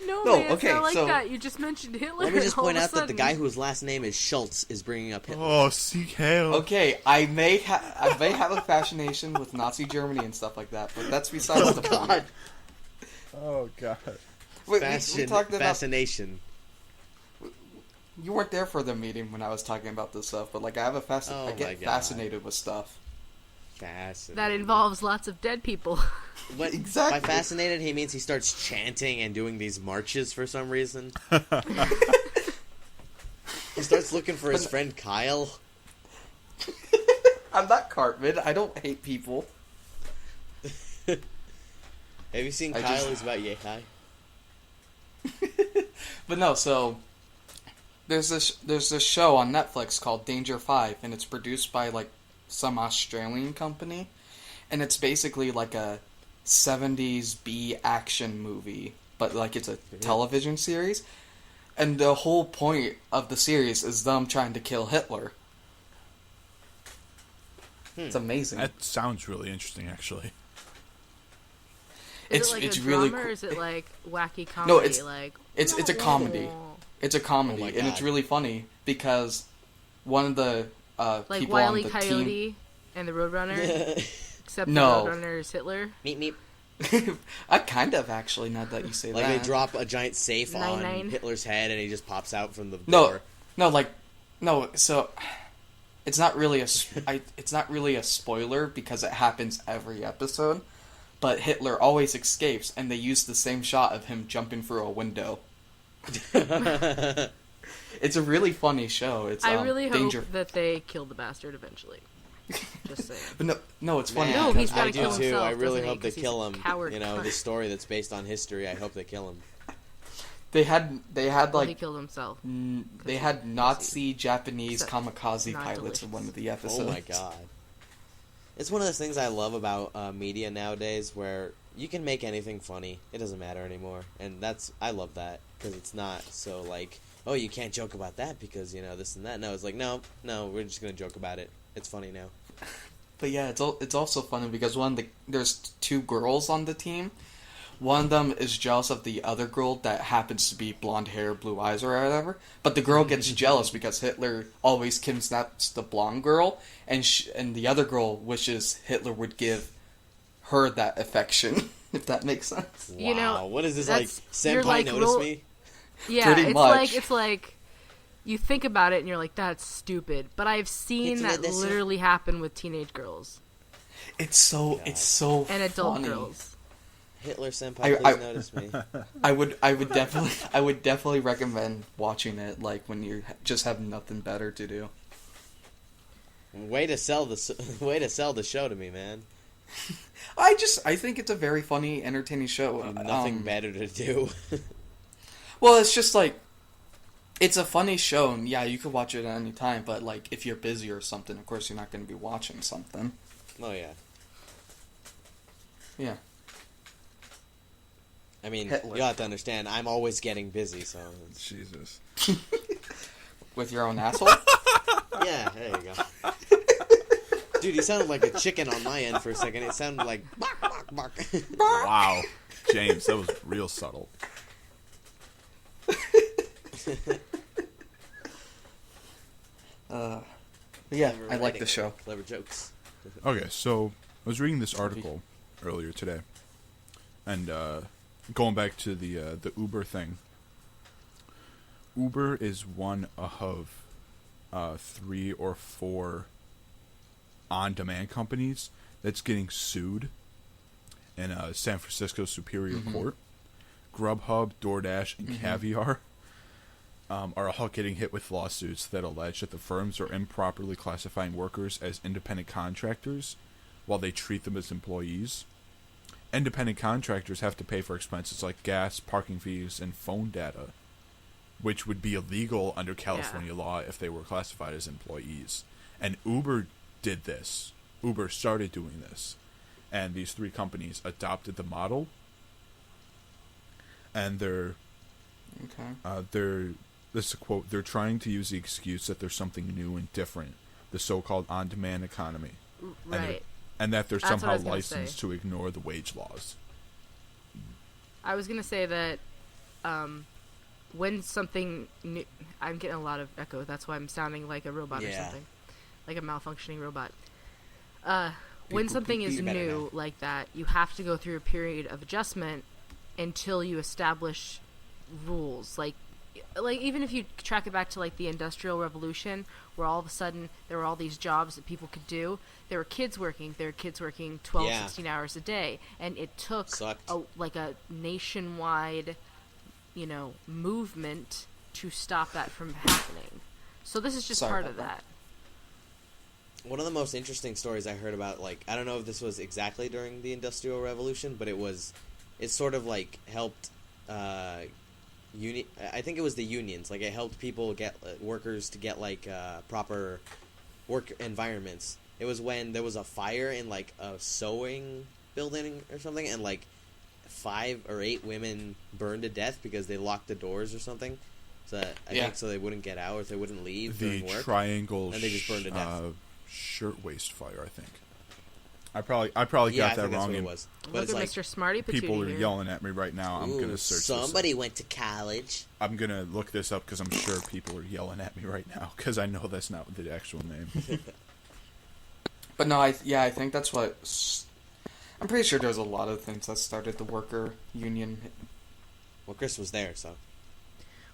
No, No, man, okay, it's not like so- that. You just mentioned Hitler. Let me just and all point of a out that the sudden- guy whose last name is Schultz is bringing up Hitler. Oh, seek hail. Okay, I may have a fascination with Nazi Germany and stuff like that, but that's besides the point. God. Oh god. We talked about. Fascination. You weren't there for the meeting when I was talking about this stuff, but like I have a Oh I my get God. fascinated with stuff. Fascinating. That involves lots of dead people. What, Exactly. By fascinated, he means he starts chanting and doing these marches for some reason. He starts looking for his friend Kyle. I'm not Cartman. I don't hate people. Have you seen I Kyle? just- He's about yay high. But no, so there's this show on Netflix called Danger 5, and it's produced by like some Australian company, and it's basically like a 70s B action movie, but like it's a television series, and the whole point of the series is them trying to kill Hitler. It's amazing. That sounds really interesting, actually. Is It's it like it's a really drama, or cool. is it like wacky comedy? No, it's- like It's a comedy. It's a comedy, Oh my and it's God. really funny because one of the like people Wile E. on the Coyote and the Roadrunner, except No. the Roadrunner is Hitler. Meep meep. team. I kind of actually, now that you say Like that. they drop a giant safe on 9-9. Hitler's head, and he just pops out from the No, door. no. So it's not really it's not really a spoiler because it happens every episode. But Hitler always escapes, and they use the same shot of him jumping through a window. It's a really funny show. It's I really Danger. hope that they kill the bastard eventually. Just saying. But no, it's funny. No, Man, he's gotta I do kill too. himself, I really doesn't he? hope they 'Cause he's kill a him. coward You know, cunt. this story that's based on history. I hope they kill him. They had Well, he like killed himself. they had Nazi Japanese Except kamikaze not pilots in one of the episodes. Oh my god. It's one of those things I love about media nowadays, where you can make anything funny. It doesn't matter anymore, and I love that because it's not so like, oh, you can't joke about that because you know this and that. No, it's like no, we're just gonna joke about it. It's funny now. But yeah, it's also funny because there's two girls on the team. One of them is jealous of the other girl that happens to be blonde hair, blue eyes, or whatever. But the girl gets jealous because Hitler always kidnaps the blonde girl, and the other girl wishes Hitler would give her that affection, if that makes sense. Wow, You know, what is this like? that's- you're Senpai like notice me? Yeah, Pretty it's much. like you think about it and you're like, that's stupid. But I've seen that literally happen with teenage girls It's so and adult funny. girls. Hitler senpai, I- please notice me. I would definitely recommend watching it like when you just have nothing better to do. Way to sell the show to me, man. I think it's a very funny, entertaining show. Nothing better to do. Well, it's just like it's a funny show, and yeah, you could watch it at any time. But like, if you're busy or something, of course, you're not going to be watching something. Oh yeah. Yeah. I mean, Hitler. you have to understand. I'm always getting busy, so Jesus. With your own asshole. yeah. There you go. Dude, he sounded like a chicken on my end for a second. It sounded like bark, bark, bark. Wow. James, that was real subtle. Yeah, Clever I like writing, the show. Clever jokes. Okay, so I was reading this article earlier today, and going back to the Uber thing. Uber is one of 3 or 4 on-demand companies that's getting sued in San Francisco Superior Court. Grubhub, DoorDash, and Caviar are all getting hit with lawsuits that allege that the firms are improperly classifying workers as independent contractors while they treat them as employees. Independent contractors have to pay for expenses like gas, parking fees, and phone data, which would be illegal under California law if they were classified as employees. And Uber did this. Uber started doing this. And these 3 companies adopted the model. And they're this is a quote, they're trying to use the excuse that there's something new and different, the so-called on-demand economy. Right. And that they're That's what I somehow was gonna licensed say. to ignore the wage laws. I was gonna say that when something new, I'm getting a lot of echo. That's why I'm sounding like a robot or Yeah. something, like a malfunctioning robot. When something is better new like that, you have to go through a period of adjustment until you establish rules. Like even if you track it back to like the Industrial Revolution, where all of a sudden there were all these jobs that people could do. There were kids working 12, Yeah. 16 hours a day, and it took Sucked. a nationwide, movement to stop that from happening. So this is just Sorry part about of that. One of the most interesting stories I heard about, like, I don't know if this was exactly during the Industrial Revolution, but it was it sort of like helped I think it was the unions. Like it helped people get workers to get like proper work environments. It was when there was a fire in like a sewing building or something, and like 5 or 8 women burned to death because they locked the doors or something. So I think so they wouldn't get out or they wouldn't leave during work. The triangle and they just burned to death. Shirtwaist fire, I think. I probably got that wrong. It was. But look at like, Mr. Smarty Patootie people are here. yelling at me right now. I'm gonna search. Somebody went to college. I'm gonna look this up because I'm sure people are yelling at me right now because I know that's not the actual name. But no, I think that's what. I'm pretty sure there's a lot of things that started the worker union. Well, Chris was there, so.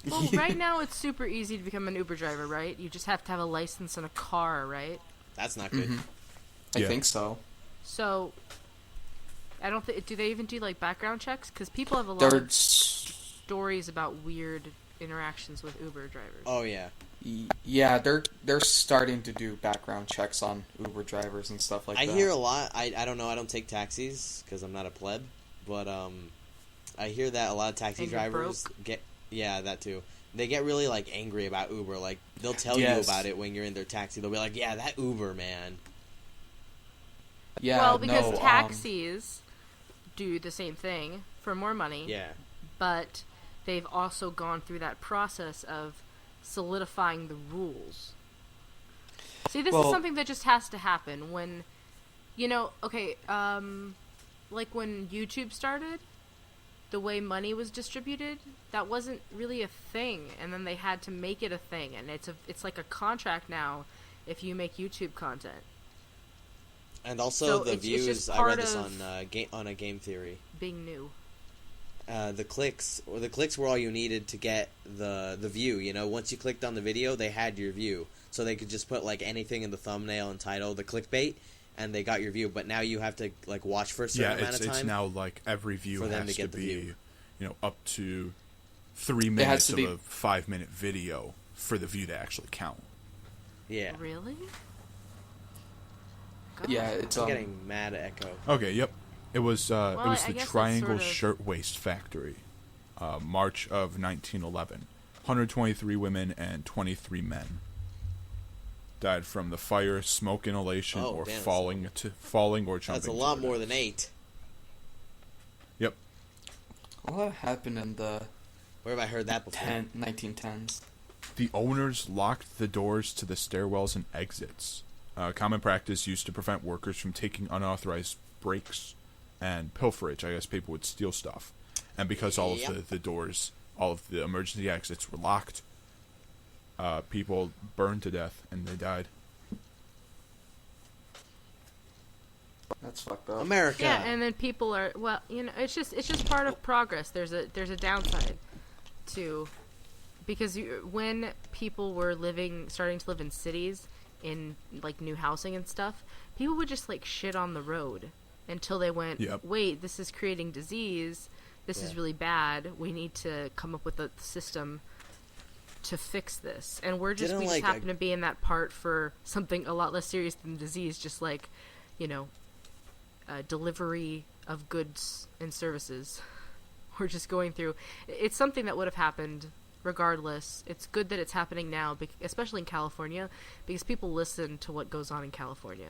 Well, right now it's super easy to become an Uber driver, right? You just have to have a license and a car, right? That's not good. Mm-hmm. I think so. So, I don't think. Do they even do like background checks? Because people have a lot of stories about weird interactions with Uber drivers. Oh yeah. Yeah, they're starting to do background checks on Uber drivers and stuff like that. I hear a lot. I don't know. I don't take taxis because I'm not a pleb, but I hear that a lot of taxi drivers get that too. They get really like angry about Uber. Like they'll tell you about it when you're in their taxi. They'll be like, "Yeah, that Uber man." Yeah, well, because taxis do the same thing for more money. Yeah. But they've also gone through that process of solidifying the rules. See, this is something that just has to happen when, like when YouTube started, the way money was distributed, that wasn't really a thing, and then they had to make it a thing, and it's like a contract now if you make YouTube content. And also So the it's views. just I read part this of on a game theory. Being new. The clicks were all you needed to get the view. Once you clicked on the video, they had your view, so they could just put like anything in the thumbnail and title, the clickbait, and they got your view. But now you have to like watch for a certain amount of time. It's now like every view for them has to get to the be, view. Up to 3 minutes of a 5-minute video for the view to actually count. Yeah. Really? God. Yeah, it's I'm getting mad echo. Okay, yep. It was it was I the guess Triangle that's Shirtwaist Factory, March of 1911. 123 women and 23 men died from the fire, smoke inhalation, or falling or jumping. That's a lot more than 8. Yep. What happened in the Where have I heard that before? 1910s? The owners locked the doors to the stairwells and exits. Common practice used to prevent workers from taking unauthorized breaks and pilferage. I guess people would steal stuff. And because all of the doors, all of the emergency exits were locked, people burned to death and they died. That's fucked up. America. Yeah, and then people are it's just part of progress. There's a downside to because when people were starting to live in cities in like new housing and stuff, people would just like shit on the road until they went, wait, this is creating disease. This is really bad. We need to come up with a system to fix this. And we just happen to be in that part for something a lot less serious than disease, just like, delivery of goods and services. We're just going through. It's something that would have happened regardless. It's good that it's happening now, especially in California, because people listen to what goes on in California.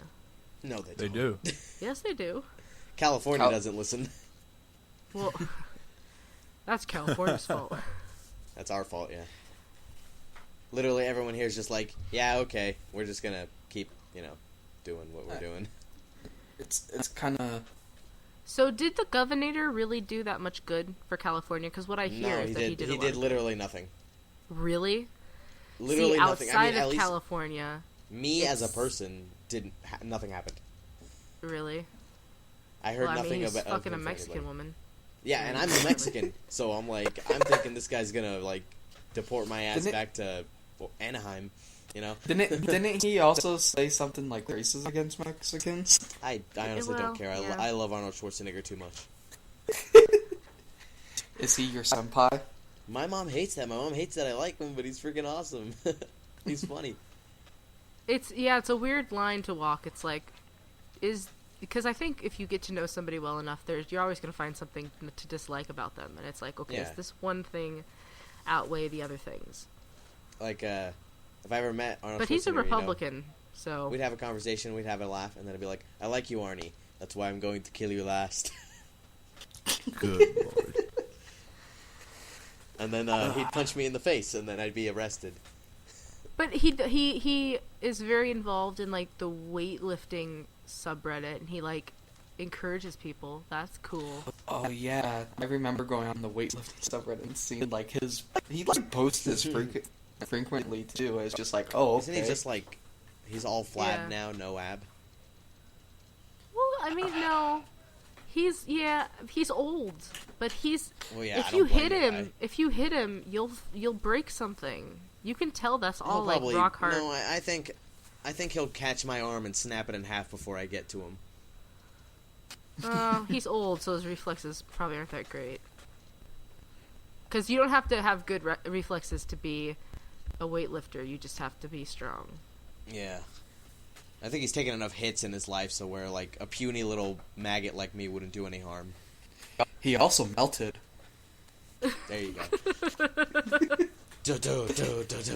No, they don't. They do. Yes, they do. California doesn't listen. Well, that's California's fault. That's our fault, yeah. Literally everyone here is just like, yeah, okay, we're just gonna keep, doing what we're doing. It's kind of... So did the governor really do that much good for California? Because what I hear is that he did a lot. He did literally nothing. Really? Literally nothing. Outside of California, me as a person nothing happened. Really? I heard nothing he's about. Fucking a Mexican woman. Yeah, and I'm a Mexican, so I'm thinking this guy's gonna deport my ass back to Anaheim. Didn't he also say something like racist against Mexicans? I honestly don't care. Yeah. I love Arnold Schwarzenegger too much. Is he your senpai? My mom hates that. My mom hates that I like him, but he's freaking awesome. He's funny. It's a weird line to walk. It's like, is because I think if you get to know somebody well enough, you're always going to find something to dislike about them, and it's like, okay, Yeah. does this one thing outweigh the other things? Like, if I ever met Arnold But he's a Schwarzenegger, you know, Republican, so we'd have a conversation, we'd have a laugh, and then I'd be like, I like you, Arnie. That's why I'm going to kill you last. Good lord. And then he'd punch me in the face, and then I'd be arrested. But he is very involved in like the weightlifting subreddit, and he like encourages people. That's cool. Oh yeah, I remember going on the weightlifting subreddit and seeing like he like posts this frequently too. It's just like, oh, okay. Isn't he just like, he's all flab Yeah. now, no ab? Well, I mean, no, he's old, but Well, yeah, I if don't you blame hit the him, guy. if you hit him, you'll break something. You can tell that's all He'll like probably, rock hard. No, I think he'll catch my arm and snap it in half before I get to him. He's old, so his reflexes probably aren't that great. Because you don't have to have good reflexes to be a weightlifter. You just have to be strong. Yeah. I think he's taken enough hits in his life so where, like, a puny little maggot like me wouldn't do any harm. He also melted. There you go. Do.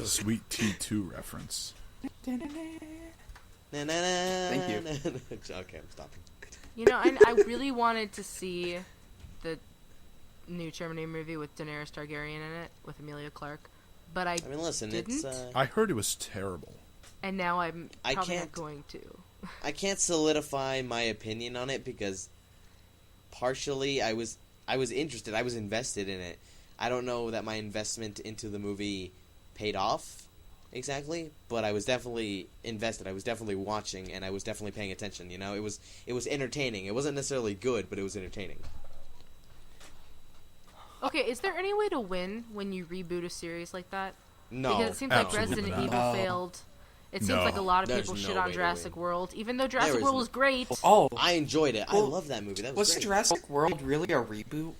Sweet T2 reference. Thank you. Okay, I'm stopping. You know, I really wanted to see the new Terminator movie with Daenerys Targaryen in it, with Emilia Clarke, but I I mean, listen, didn't, it's... I heard it was terrible. and now I'm I probably not can't- going to. I can't solidify my opinion on it because partially I was interested. I was invested in it. I don't know that my investment into the movie paid off exactly, but I was definitely invested. I was definitely watching, and I was definitely paying attention. You know, it was entertaining. It wasn't necessarily good, but it was entertaining. Okay, is there any way to win when you reboot a series like that? No, Because it seems like absolutely Resident not. Evil No. failed. It seems No. like a lot of There's people no shit way on to Jurassic win. World, even though Jurassic There World is was great. Oh, I enjoyed it. I Well, love that movie. That was great. Jurassic World really a reboot?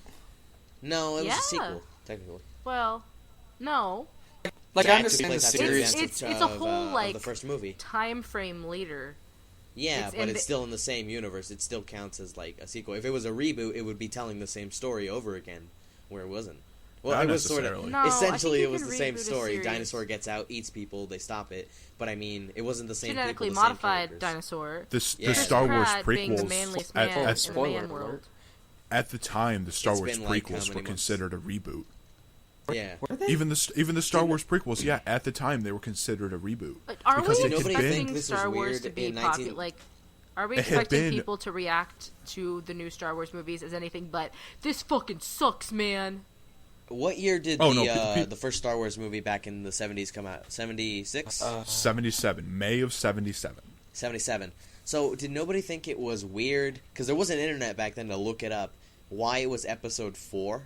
No, it was Yeah. a sequel technically. Well, no. Like Yeah, I it took understand the place after series. events It's a of, whole, of like, the first movie. Time frame later. Yeah, It's- but and it's the- still in the same universe. It still counts as like a sequel. If it was a reboot, it would be telling the same story over again, where it wasn't. Well, Not it was sort necessarily. of No, I essentially think it you was can the same reboot a story. series. Dinosaur gets out, eats people, they stop it. But I mean, it wasn't the same Genetically people, the same modified characters. dinosaur. Yeah. The Star Wars Pratt being the prequels manliest at, man at, in the spoiler man world. alert. at the time, the Star It's Wars been, like, how prequels many were months? considered a reboot. Yeah. Were they? Even the Star Wars prequels, yeah, at the time they were considered a reboot. But are Because we it had Nobody been- expecting this Star was Wars weird to be in popular? 19 Like, are we It had expecting been- people to react to the new Star Wars movies as anything but "this fucking sucks, man"? What year did Oh, the no, the first Star Wars movie back in the 70s come out? 76? 77, May of 77. 77. So, did nobody think it was weird? Because there wasn't internet back then to look it up. Why it was episode 4?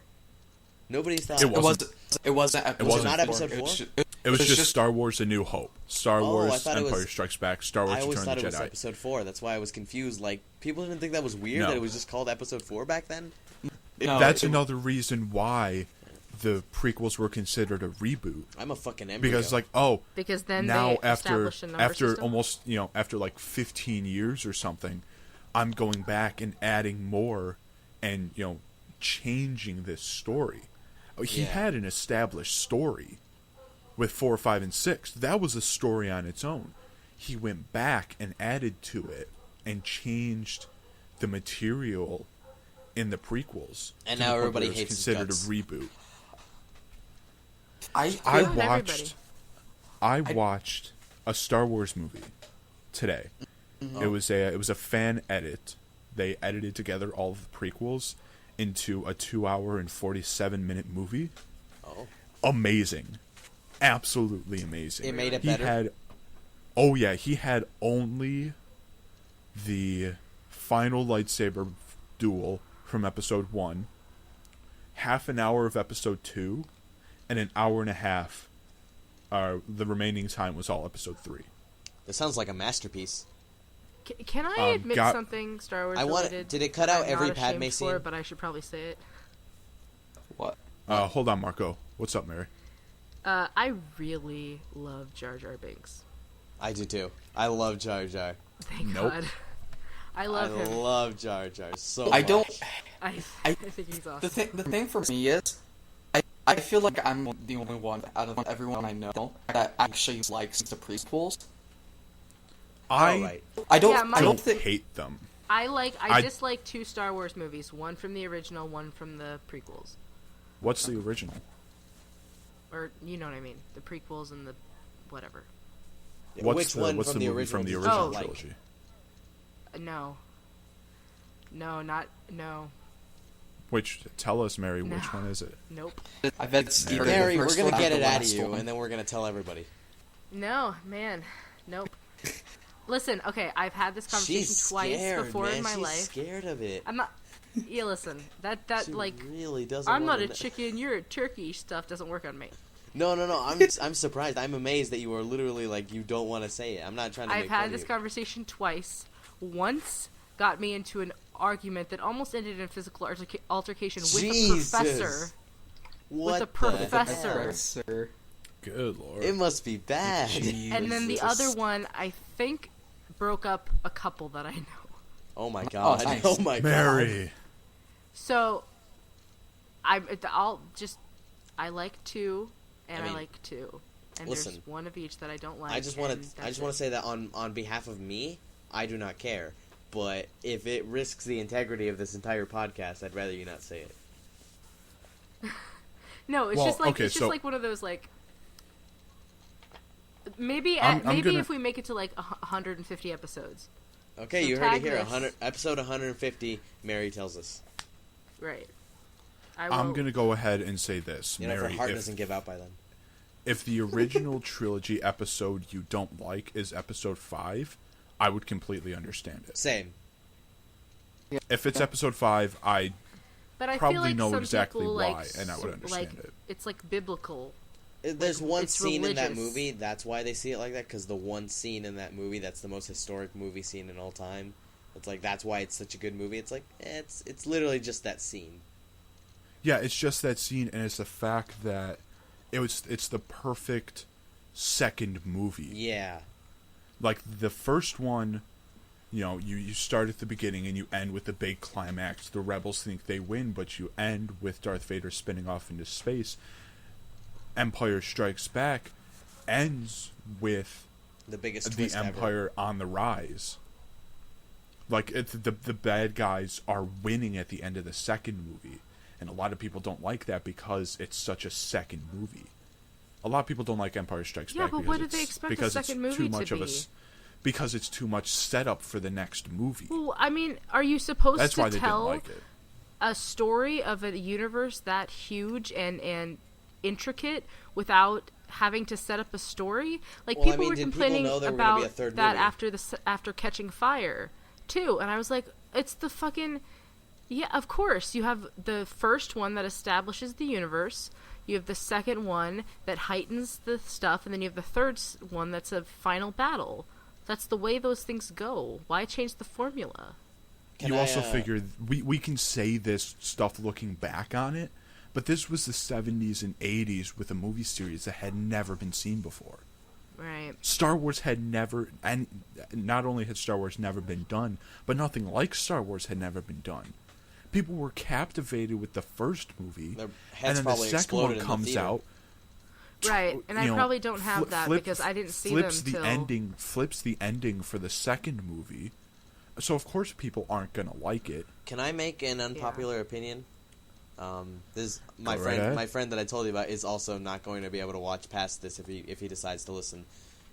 Nobody thought... It It wasn't. wasn't episode wasn't not 4. episode It was 4? ju- It was It's just just- Star Wars: A New Hope, Star Oh, I Wars: thought it Empire was- Strikes Back, Star Wars: I always Return thought of it the was Jedi. episode 4. That's why I was confused. Like, people didn't think that was weird No. that it was just called episode 4 back then? No, That's it- another reason why the prequels were considered a reboot. I'm a fucking embryo. Because like, oh, Because then now they established a number after system. almost after like 15 years or something, I'm going back and adding more and changing this story. He Yeah. had an established story with 4, 5, and 6. That was a story on its own. He went back and added to it and changed the material in the prequels. And to now the point everybody where it's hates his considered guts. a reboot. I I Not watched everybody. I watched a Star Wars movie today. It was a fan edit. They edited together all of the prequels into a 2-hour and 47-minute movie. Oh. Amazing. Absolutely amazing. It made it He better? had he had only the final lightsaber duel from episode 1, half an hour of episode 2, and an hour and a half. The remaining time was all episode 3. This sounds like a masterpiece. Can I admit got- something Star Wars I want- related? did it cut that out I'm every not Padme ashamed scene? for, but I should probably say it. what? Hold on, Marco. What's up, Mary? I really love Jar Jar Binks. I do too. I love Jar Jar. Thank Nope. God. I love him. I love Jar Jar so much. I don't. I think he's awesome. The thing for me is, I feel like I'm the only one out of everyone I know that actually likes the prequels. I I don't. Yeah, I don't think. hate them. I dislike 2 Star Wars movies. One from the original, one from the prequels. What's the original? Or, you know what I mean. The prequels and the whattever. Which one what's from the the movie original? from the did you original like? trilogy? No. No. Tell us, Mary, No. which one is it? Nope. I bet it's either Mary, the we're first gonna one or get the it out of last you, one. and then we're gonna tell everybody. No, man. Nope. Listen, okay, I've had this conversation She's twice scared, before man. in my She's life. scared of it. I'm not. Yeah, listen. That She like. really doesn't. I'm not wanna a chicken. You're a turkey. Stuff doesn't work on me. No. I'm surprised. I'm amazed that you are literally like you don't want to say it. I'm not trying to. I've make had fun this of you. conversation twice. Once got me into an argument that almost ended in physical altercation with a Jesus. professor. What with a the professor. hell? Professor. Good lord. It must be bad. And then the Jesus. other one, I think, broke up a couple that I know. Oh my god. nice. Oh my god. Mary. So, I like 2, and I like 2, and listen, there's one of each that I don't like. I just want to say that on behalf of me, I do not care. But if it risks the integrity of this entire podcast, I'd rather you not say it. No, it's Well, just like okay, it's just so- like one of those like. Maybe I'm maybe gonna- if we make it to like 150 episodes, Okay, So you heard it tag here. this. 100 episode 150. Mary tells us. right? I'm going to go ahead and say this, You know, if Mary. her heart doesn't give out by then. If the original trilogy episode you don't like is episode 5, I would completely understand it. Same. If it's episode 5, I But I probably feel like know some exactly people, why, like, and I would understand like, it. It's like biblical. There's one it's scene in that religious. movie. That's why they see it like that. Because the one scene in that movie, that's the most historic movie scene in all time. It's like that's why it's such a good movie. It's like it's literally just that scene. Yeah, it's just that scene, and it's the fact that it's the perfect second movie. Yeah. Like the first one, you start at the beginning and you end with the big climax. The rebels think they win, but you end with Darth Vader spinning off into space. Empire Strikes Back ends with The biggest the twist ever. Empire on the rise. Like the bad guys are winning at the end of the second movie, and a lot of people don't like that because it's such a second movie. A lot of people don't like Empire Strikes Yeah, Back but because what did they expect the second movie to be? Because it's too much setup for the next movie. Well, I mean, are you supposed That's why to they didn't tell like it. a story of a universe that huge and intricate without having to set up a story? Like Well, I people mean, were did people complaining know there were gonna be a about third that movie? after Catching Fire too, and I was like, it's the fucking yeah. Of course, you have the first one that establishes the universe. You have the second one that heightens the stuff, and then you have the third one that's a final battle. That's the way those things go. Why change the formula? You also figure we can say this stuff looking back on it, but this was the 70s and 80s with a movie series that had never been seen before. Right. Star Wars had never, and not only had Star Wars never been done, but nothing like Star Wars had never been done. People were captivated with the first movie, Their and heads then the probably second one exploded in the comes theater. out. Right, and I probably don't have that because I didn't see them flips till... flips the ending for the second movie. So of course people aren't gonna like it. Can I make an unpopular opinion? This my Go right friend, ahead. my friend that I told you about is also not going to be able to watch past this if he decides to listen.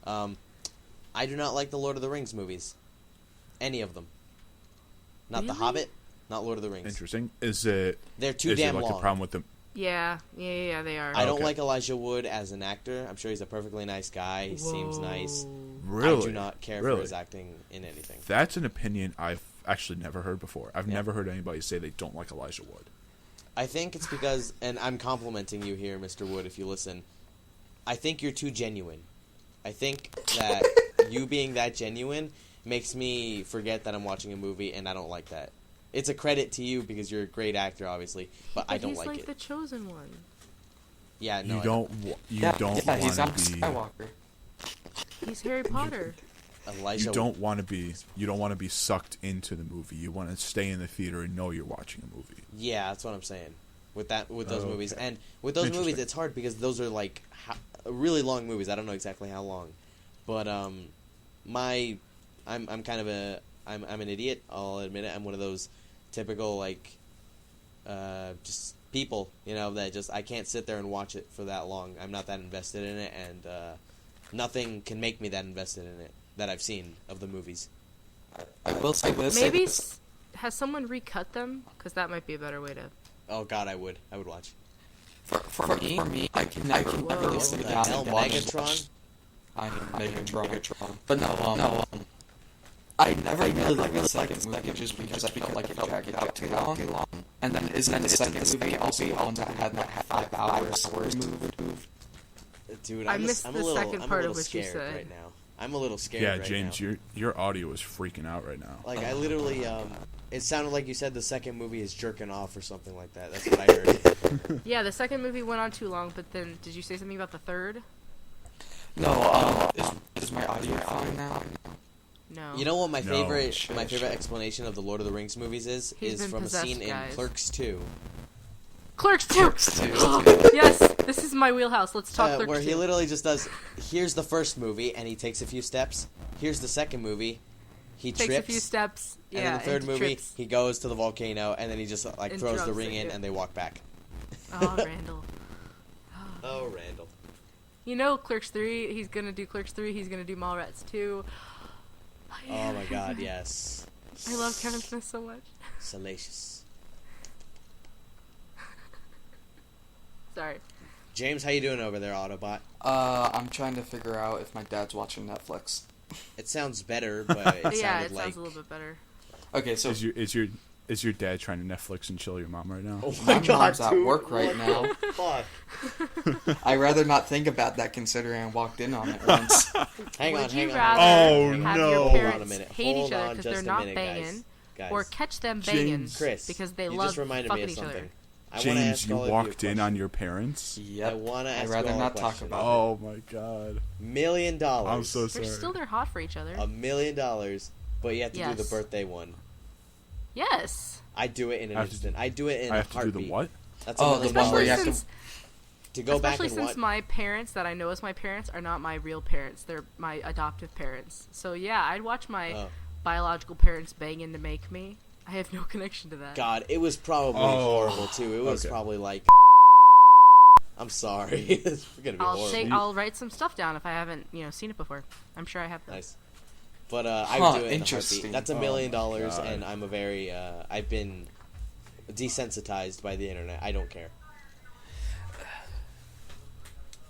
I do not like the Lord of the Rings movies, any of them. Not The Really? Hobbit, not Lord of the Rings. Interesting. Is it? They're too is damn it like long. a problem with them? Yeah, they are. I don't Okay. like Elijah Wood as an actor. I'm sure he's a perfectly nice guy. He seems nice. Really? I do not care Really? for his acting in anything. That's an opinion I've actually never heard before. I've Yeah. never heard anybody say they don't like Elijah Wood. I think it's because, and I'm complimenting you here, Mr. Wood, if you listen. I think you're too genuine. I think that you being that genuine makes me forget that I'm watching a movie, and I don't like that. It's a credit to you because you're a great actor, obviously, but I don't he's like like it. the chosen one. Yeah, no, You I don't. You don't he's want Anakin to be. Skywalker. He's Harry Potter. Elijah. You don't want to be sucked into the movie. You want to stay in the theater and know you're watching a movie. Yeah, that's what I'm saying. With those movies, Okay. and with those movies, Interesting. it's hard because those are like really long movies. I don't know exactly how long, but I'm kind of I'm an idiot. I'll admit it. I'm one of those typical like just people, that just I can't sit there and watch it for that long. I'm not that invested in it, and nothing can make me that invested in it that I've seen of the movies. I will say this. Maybe has someone recut them? Because that might be a better way to. Oh God, I would watch. For me, I can never really What sit the down hell, and watch Megatron? I am Megatron. But no, I never really liked the second movie just because I felt like it dragged out too long. And then isn't the second movie also the one that had like 5 hours removed? Dude, I missed I'm the a little, second I'm part a of little what you scared said. right now. I'm a little scared Yeah, right James, now. your audio is freaking out right now. Like, I literally, it sounded like you said the second movie is jerking off or something like that. That's what I heard. Yeah, the second movie went on too long, but then did you say something about the third? No, is my audio fine now? No. You know what my No, favorite shit. explanation of the Lord of the Rings movies is? He's Is been from a possessed, scene guys. in Clerks 2. Clerks 2! Yes, this is my wheelhouse. Let's talk Clerks Where 2. he literally just does, here's the first movie, and he takes a few steps. Here's the second movie, he Takes trips. a few steps. And Yeah, then the third into movie, trips. he goes to the volcano, and then he just like And throws the drops ring it, in, yeah. and they walk back. Oh, Randall. Oh, Randall. You know, Clerks 3, he's gonna do Clerks 3, he's gonna do Mallrats 2. Oh my God, yes. I love Kevin Smith so much. Salacious. Sorry. James, how you doing over there, Autobot? I'm trying to figure out if my dad's watching Netflix. It sounds better, but it Yeah, sounded it like... sounds a little bit better. Okay, so Is your dad trying to Netflix and chill your mom right now? Oh my mom's at work right now. Fuck. I'd rather not think about that considering I walked in on it once. Hang Would on, you hang on. rather Oh, have no. your Hold on a parents minute. hate Hold each other on because just they're a not minute, banging, guys. or catch them banging James. Chris, because they you love just reminded fucking me of each other? something. I wanna James, ask you all of walked a in on question. your parents? Yep. I wanna ask I'd you rather all a not talk question. about it. Oh my god. $1 million. I'm so They're sorry. still hot for each other. $1 million, but you have to do the Yes. birthday one. Yes. I do it in an I have to instant. I do it in I a have to do heartbeat. the what? That's Oh, $1 million. the one where you have Especially to... since, To go back especially and since what? my parents that I know as my parents are not my real parents. They're my adoptive parents. So yeah, I'd watch my Oh. biological parents banging to make me. I have no connection to that. God, it was probably Oh, horrible too. It was okay. probably like. I'm sorry. It's gonna be horrible. I'll write some stuff down if I haven't seen it before. I'm sure I have them. Nice. But I Huh, would do it in a interesting. heartbeat. That's $1 Oh million, my God. and I'm a very. I've been desensitized by the internet. I don't care.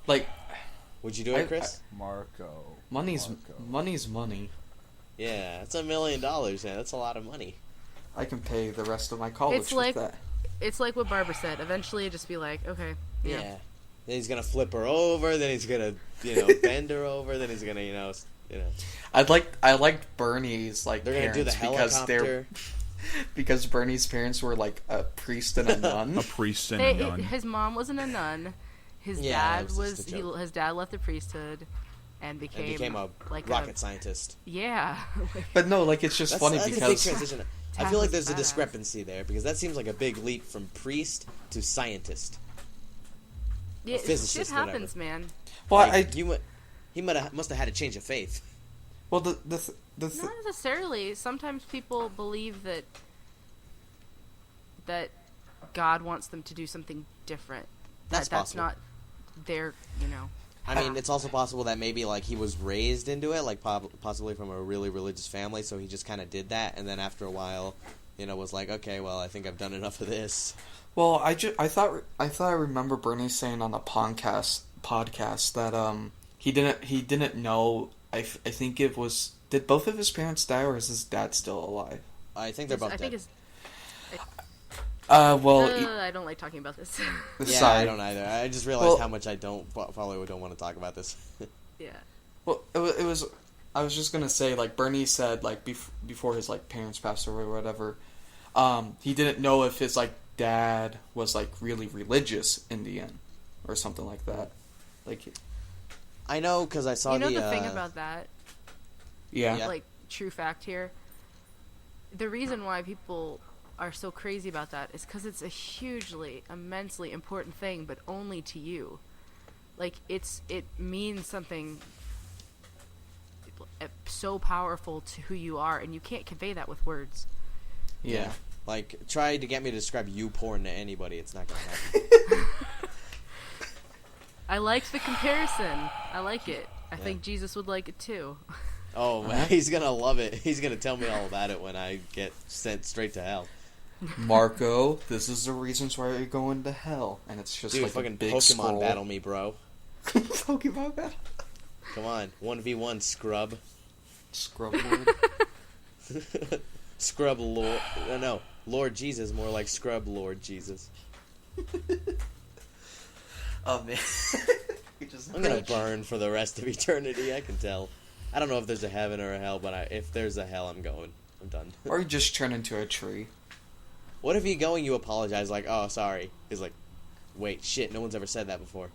Like, Would you do it, Chris? Marco. money's money. Yeah, it's $1 million, man. That's a lot of money. I can pay the rest of my college It's like- with that. It's like what Barbara said. Eventually, it'd just be like, okay, Yeah. yeah. Then he's gonna flip her over. Then he's gonna, bend her over. Then he's gonna, I liked Bernie's like They're gonna do the parents helicopter. because Bernie's parents were like a priest and a nun. A priest and a nun. His mom wasn't a nun. His Yeah, it dad was just a joke. his dad left the priesthood and became a like rocket scientist. Yeah. But no, like it's just funny That's a big because transition. I Tap feel like is there's a badass. discrepancy there because that seems like a big leap from priest to scientist. Yeah, physicist, shit happens, man. well, Like, he must have had a change of faith. well Not necessarily. Sometimes people believe that God wants them to do something different. That's That's possible. not their, I mean, it's also possible that maybe like he was raised into it, like possibly from a really religious family, so he just kind of did that, and then after a while, was like, okay, well, I think I've done enough of this. Well, I thought I remember Bernie saying on the podcast that he didn't know. I think it was, did both of his parents die or is his dad still alive? I think they're both I dead. think it's. Well, I don't like talking about this. Yeah, sorry. I don't either. I just realized Well- how much I probably don't want to talk about this. Yeah. Well, it was. I was just gonna say, like Bernie said, like before his like parents passed away or whatever, he didn't know if his like dad was like really religious Indian or something like that. Like, I know because I saw The thing about that Yeah. like true fact here. The reason why people are so crazy about that is because it's a hugely, immensely important thing, but only to you. Like, it means something so powerful to who you are, and you can't convey that with words. Yeah. Like, try to get me to describe you porn to anybody. It's not gonna happen. I like the comparison. I like it. I think Jesus would like it too. Oh, man, he's gonna love it. He's gonna tell me all about it when I get sent straight to hell. Marco, this is the reasons why you're going to hell, and it's just Dude, like fucking a big Pokemon scroll. battle me, bro. Pokemon battle. Come on, 1v1, scrub. Scrub Lord. Scrub Lord. No, Lord Jesus, more like Scrub Lord Jesus. Oh man. I'm gonna burn for the rest of eternity, I can tell. I don't know if there's a heaven or a hell, but if there's a hell, I'm going. I'm done. Or you just turn into a tree. What if you go and you apologize, like, oh, sorry. He's like, wait, shit, no one's ever said that before.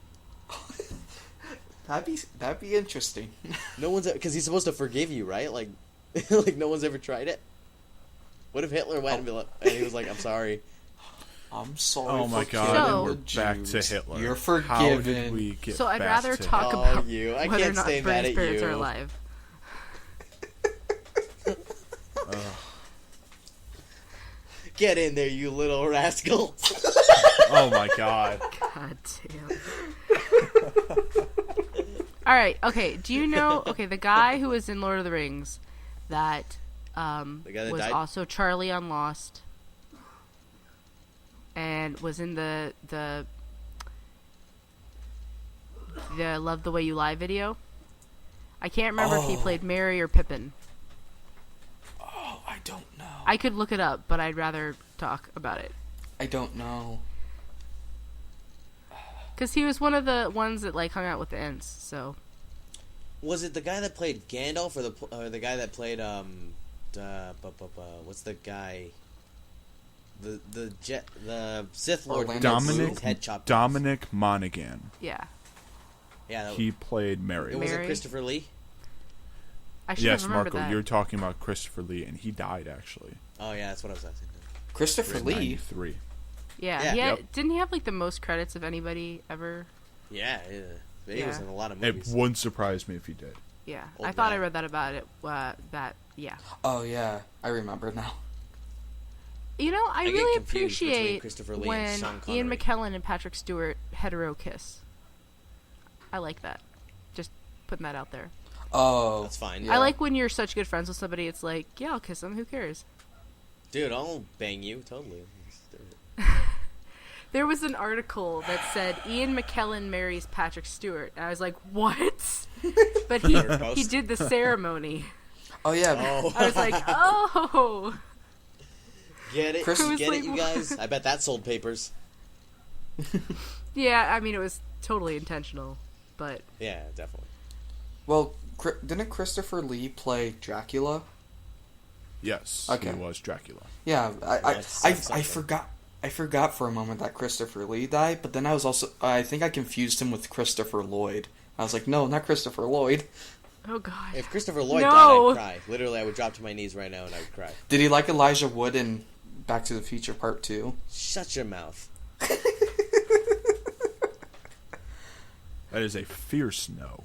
That'd be interesting. No one's, because he's supposed to forgive you, right? Like, like no one's ever tried it. What if Hitler went and, and he was like, I'm sorry. I'm sorry. Oh my for god, killing So- and we're the back Jews. to Hitler. You're How did forgiven. we get So I'd back rather to talk Hitler? about you. I whether or can't not stay mad burn at spirits you. are alive. Get in there, you little rascal. Oh my god. God damn. Alright, okay, do you know, the guy who was in Lord of the Rings that, guy that was died? also Charlie on Lost and was in the Love the Way You Lie video? I can't remember if he played Merry or Pippin. Oh, I don't know. I could look it up, but I'd rather talk about it. I don't know. Because he was one of the ones that, like, hung out with the Ents, so... Was it the guy that played Gandalf or the guy that played, what's the guy? The Sith Lord who Orlando gets Dominic his head chopped off. Dominic Monaghan. Yeah. Yeah, He played Mary. it was Mary? Christopher Lee. I should Yes, have remembered Marco, that. you're talking about Christopher Lee, and he died actually. Oh yeah, that's what I was asking. Christopher Lee. 93. Yeah, Yeah. he had, Yep. didn't he have, like, the most credits of anybody ever? Yeah, he was Yeah. in a lot of It movies. wouldn't surprise me if he did. Yeah. Old I thought man. I read that about it, yeah. Oh yeah, I remember now. You know, I get really confused between appreciate Christopher Lee and when Sean Ian Connery. McKellen and Patrick Stewart hetero kiss. I like that. Just putting that out there. Oh, That's fine. Yeah. I like when you're such good friends with somebody, it's like, yeah, I'll kiss them, who cares? Dude, I'll bang you, totally. Let's do it. There was an article that said Ian McKellen marries Patrick Stewart, and I was like, what? But he Post. did the ceremony. Oh yeah. Oh, I was like, oh. get it? Chris- I was Get like, it, you guys? I bet that sold papers. Yeah, I mean, it was totally intentional, but Yeah, definitely. Well, didn't Christopher Lee play Dracula? Yes, Okay. he was Dracula. Yeah, That's I something. forgot. I forgot for a moment that Christopher Lee died, but then I think I confused him with Christopher Lloyd. I was like, no, not Christopher Lloyd. oh god. If Christopher Lloyd No. died, I'd cry. Literally, I would drop to my knees right now and I would cry. Did he like Elijah Wood in Back to the Future Part 2? Shut your mouth. That is a fierce no.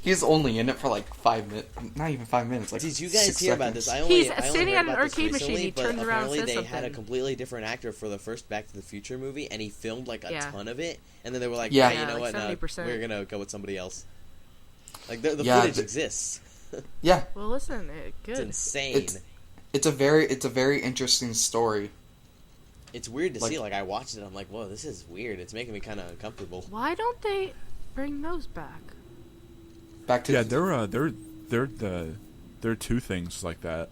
He's only in it for like 5 minutes. Not even 5 minutes. Like Did you guys 6 hear about seconds. this? He's I only sitting heard at an about this arcade machine, recently, he but turns around and apparently says they had a something. completely different actor for the first Back to the Future movie, and he filmed like a Yeah. ton of it, and then they were like, Yeah. yeah, you know like what, no, 70%. we're gonna go with somebody else. Like, the Yeah, footage exists. Yeah, Well, listen, It's good. insane. it's a very interesting story. It's weird to Like- see. Like, I watched it, I'm like, whoa, this is weird. It's making me kind of uncomfortable. Why don't they bring those back? Back to Yeah, there are two things like that.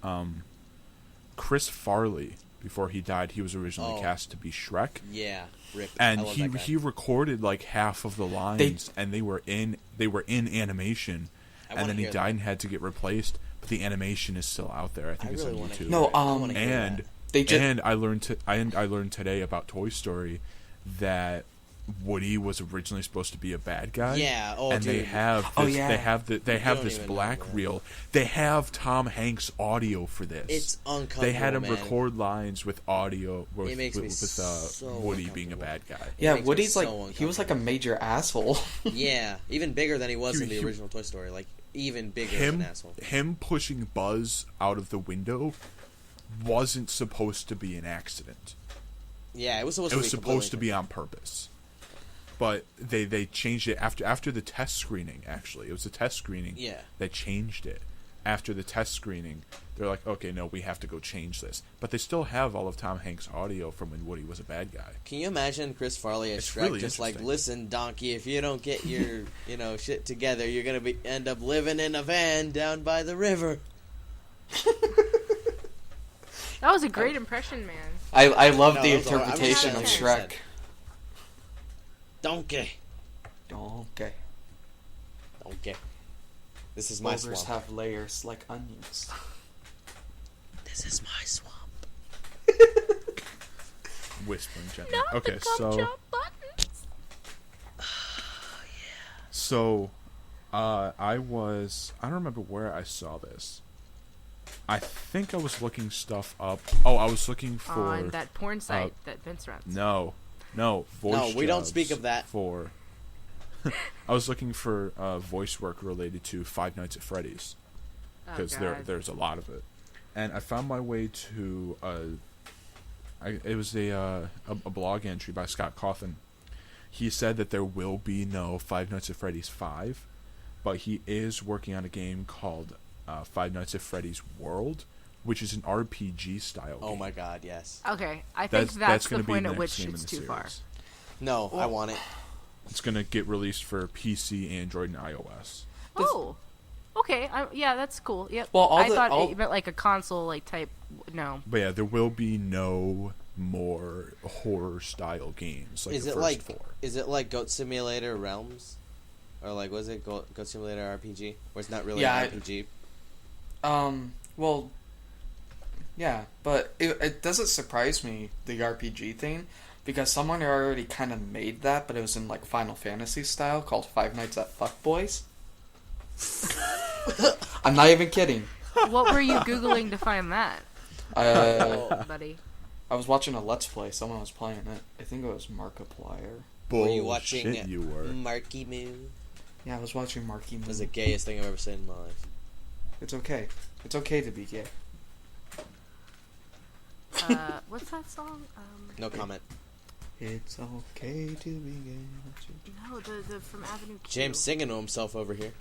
Chris Farley, before he died, he was originally Oh. cast to be Shrek, Yeah, rip. and I love that guy. he recorded like half of the lines, and they were in animation, I and wanna then he hear died that. and had to get replaced. But the animation is still out there. I think I it's really on want to YouTube. No, And They just and I learned today about Toy Story that Woody was originally supposed to be a bad guy. Yeah. Oh, and dude. they have this, Oh, yeah. they have don't this even know black that. reel. They have Tom Hanks audio for this. It's uncomfortable. They had him man. record lines with audio with, It makes me with so Woody being a uncomfortable. bad guy. Yeah, makes me Woody's so like he was like a major asshole. Yeah, even bigger than he was in the He- original Toy Story. Like even bigger of Him an asshole. pushing Buzz out of the window wasn't supposed to be an accident. Yeah, it was supposed It to was be supposed to completely be on purpose. But they changed it after the test screening. Actually, it was a test screening. Yeah. They changed it after the test screening. They're like, okay, no, we have to go change this. But they still have all of Tom Hanks' audio from when Woody was a bad guy. Can you imagine Chris Farley as It's Shrek really just like, interesting. listen, donkey, if you don't get your shit together, you're gonna end up living in a van down by the river. That was a great impression, man. I love No, the that was all right. I'm just interpretation saying of what you Shrek. said. Donkey, Okay. donkey. This is my Boulders swamp. have layers like onions. This is my swamp. Whispering gently. Not Okay, the so gumdrop buttons. so I don't remember where I saw this. I think I was looking stuff up. Oh, I was looking for On that porn site that Vince runs. No, voice. No, we don't jobs speak of that. For I was looking for voice work related to Five Nights at Freddy's because there's a lot of it, and I found my way to it was a blog entry by Scott Cawthon. He said that there will be no Five Nights at Freddy's 5, but he is working on a game called Five Nights at Freddy's World, which is an RPG style Oh game. my god, yes. Okay, I think that's the gonna be point the at next which game in it's the too far. series. No, I want it. It's going to get released for PC, Android, and iOS. Oh, okay. Yeah, that's cool. Yep. Well, I thought it meant like a console like type. No. But yeah, there will be no more horror-style games like Is the it first like 4. is it like Goat Simulator Realms, or like was it Goat Simulator RPG, where it's not really Yeah, an RPG? Well, yeah, but it doesn't surprise me, the RPG thing, because someone already kind of made that, but it was in like Final Fantasy style, called Five Nights at Fuckboys. I'm not even kidding. What were you googling to find that, buddy? I was watching a Let's Play. Someone was playing it. I think it was Markiplier. Were you watching you were. Marky Moo? Yeah, I was watching Marky It Moo. was the gayest thing I've ever seen in my life. It's okay. It's okay to be gay. What's that song? No comment. It's okay to be gay. No, the from Avenue Q. James singing to himself over here.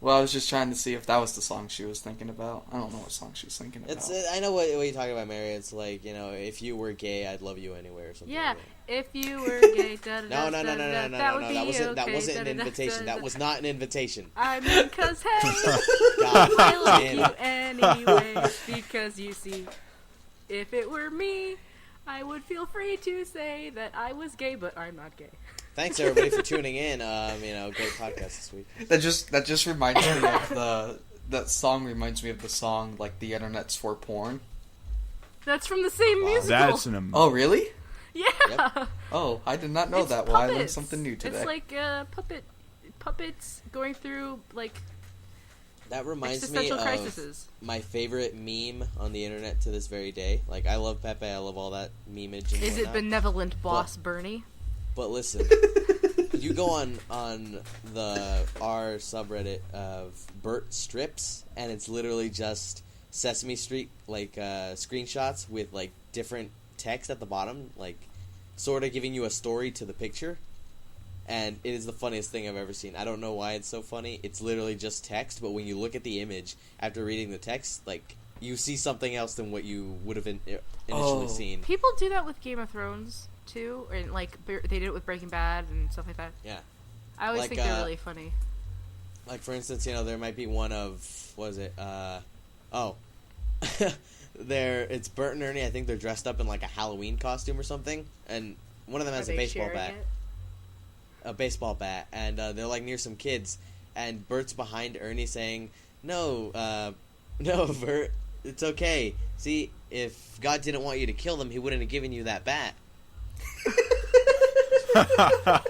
Well, I was just trying to see if that was the song she was thinking about. I don't know what song she was thinking about. It's I know what you're talking about, Mary. It's like, if you were gay, I'd love you anywhere or something. Yeah, like that. if you were gay, No, that wasn't okay, an invitation. That was not an invitation. I mean, 'cause hey, God I like damn you it. anyway. Because you see, if it were me, I would feel free to say that I was gay, but I'm not gay. Thanks everybody for tuning in. Great podcast this week. That just reminds me of that song reminds me of the song like the internet's for porn. That's from the same musical. That's Oh, really? Yeah. Yep. Oh, I did not know It's that. Well, I learned puppets. something new today. It's like puppets going through like That reminds me existential of crises. my favorite meme on the internet to this very day. Like, I love Pepe. I love all that memeage and Is it whatnot. benevolent boss Bernie? But listen, you go on our subreddit of Bert strips, and it's literally just Sesame Street screenshots with like different text at the bottom, like sort of giving you a story to the picture. And it is the funniest thing I've ever seen. I don't know why it's so funny. It's literally just text, but when you look at the image after reading the text, like you see something else than what you would have initially seen. People do that with Game of Thrones too, or like they did it with Breaking Bad and stuff like that. Yeah. I always Like, think they're really funny. Like, for instance, there might be one of, what is it, it's Bert and Ernie, I think they're dressed up in, like, a Halloween costume or something, and one of them has Are a they baseball sharing bat. it? A baseball bat, and they're, like, near some kids, and Bert's behind Ernie saying, no, Bert, it's okay. See, if God didn't want you to kill them, he wouldn't have given you that bat. I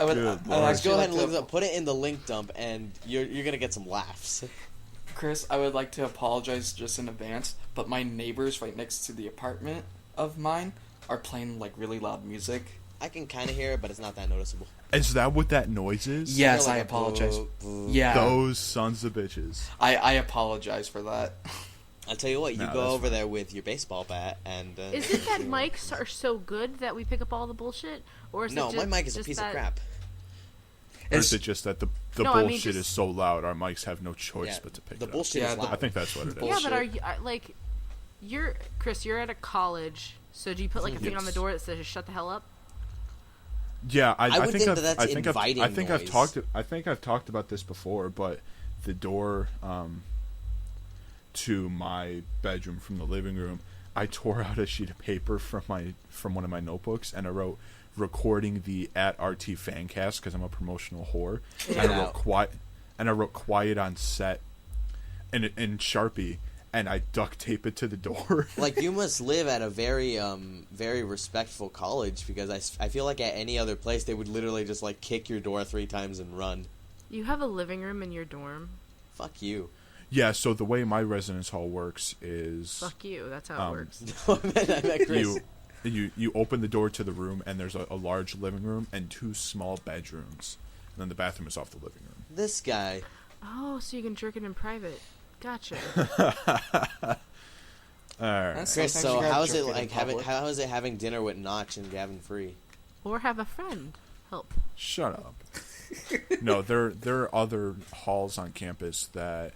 would. Good I'd lord. Just actually go ahead like and look to, it up. Put it in the link dump, and you're gonna get some laughs. Chris, I would like to apologize just in advance, but my neighbors right next to the apartment of mine are playing like really loud music. I can kind of hear it, but it's not that noticeable. Is that what that noise is? Yes, Like I a apologize. boo, boo. Yeah, Those sons of bitches. I apologize for that. I'll tell you what. You No, go that's over fine. there with your baseball bat, and Is it that mics are so good that we pick up all the bullshit, or is No, it just, my mic is a just piece that... of crap. Or It's- is it just that the No, I mean bullshit is just- so loud our mics have no choice Yeah, but to pick the it up? bullshit Yeah, is the- loud. I think that's what it is. Yeah, but are Bullshit. you like, you're Chris? You're at a college, so do you put like a thing on the Yes. door that says "shut the hell up"? Yeah, I would think think I've, that that's I think inviting I've, I think I've noise. talked. I think I've talked about this before, but the door to my bedroom from the living room, I tore out a sheet of paper from one of my notebooks, and I wrote recording the @RT Fancast because I'm a promotional whore, Get and I out. wrote quiet on set, in Sharpie, and I duct tape it to the door. Like, you must live at a very very respectful college, because I feel like at any other place they would literally just like kick your door 3 times and run. You have a living room in your dorm. Fuck you. Yeah, so the way my residence hall works is Fuck you. That's how it works. No, I meant Chris. you open the door to the room, and there's a large living room and 2 small bedrooms, and then the bathroom is off the living room. This guy. Oh, so you can jerk it in private. Gotcha. All right. That's- Chris, Sometimes you so gotta how is jerk it it in like having public. how is it having dinner with Notch and Gavin Free? Or have a friend help. Shut up. No, there are other halls on campus that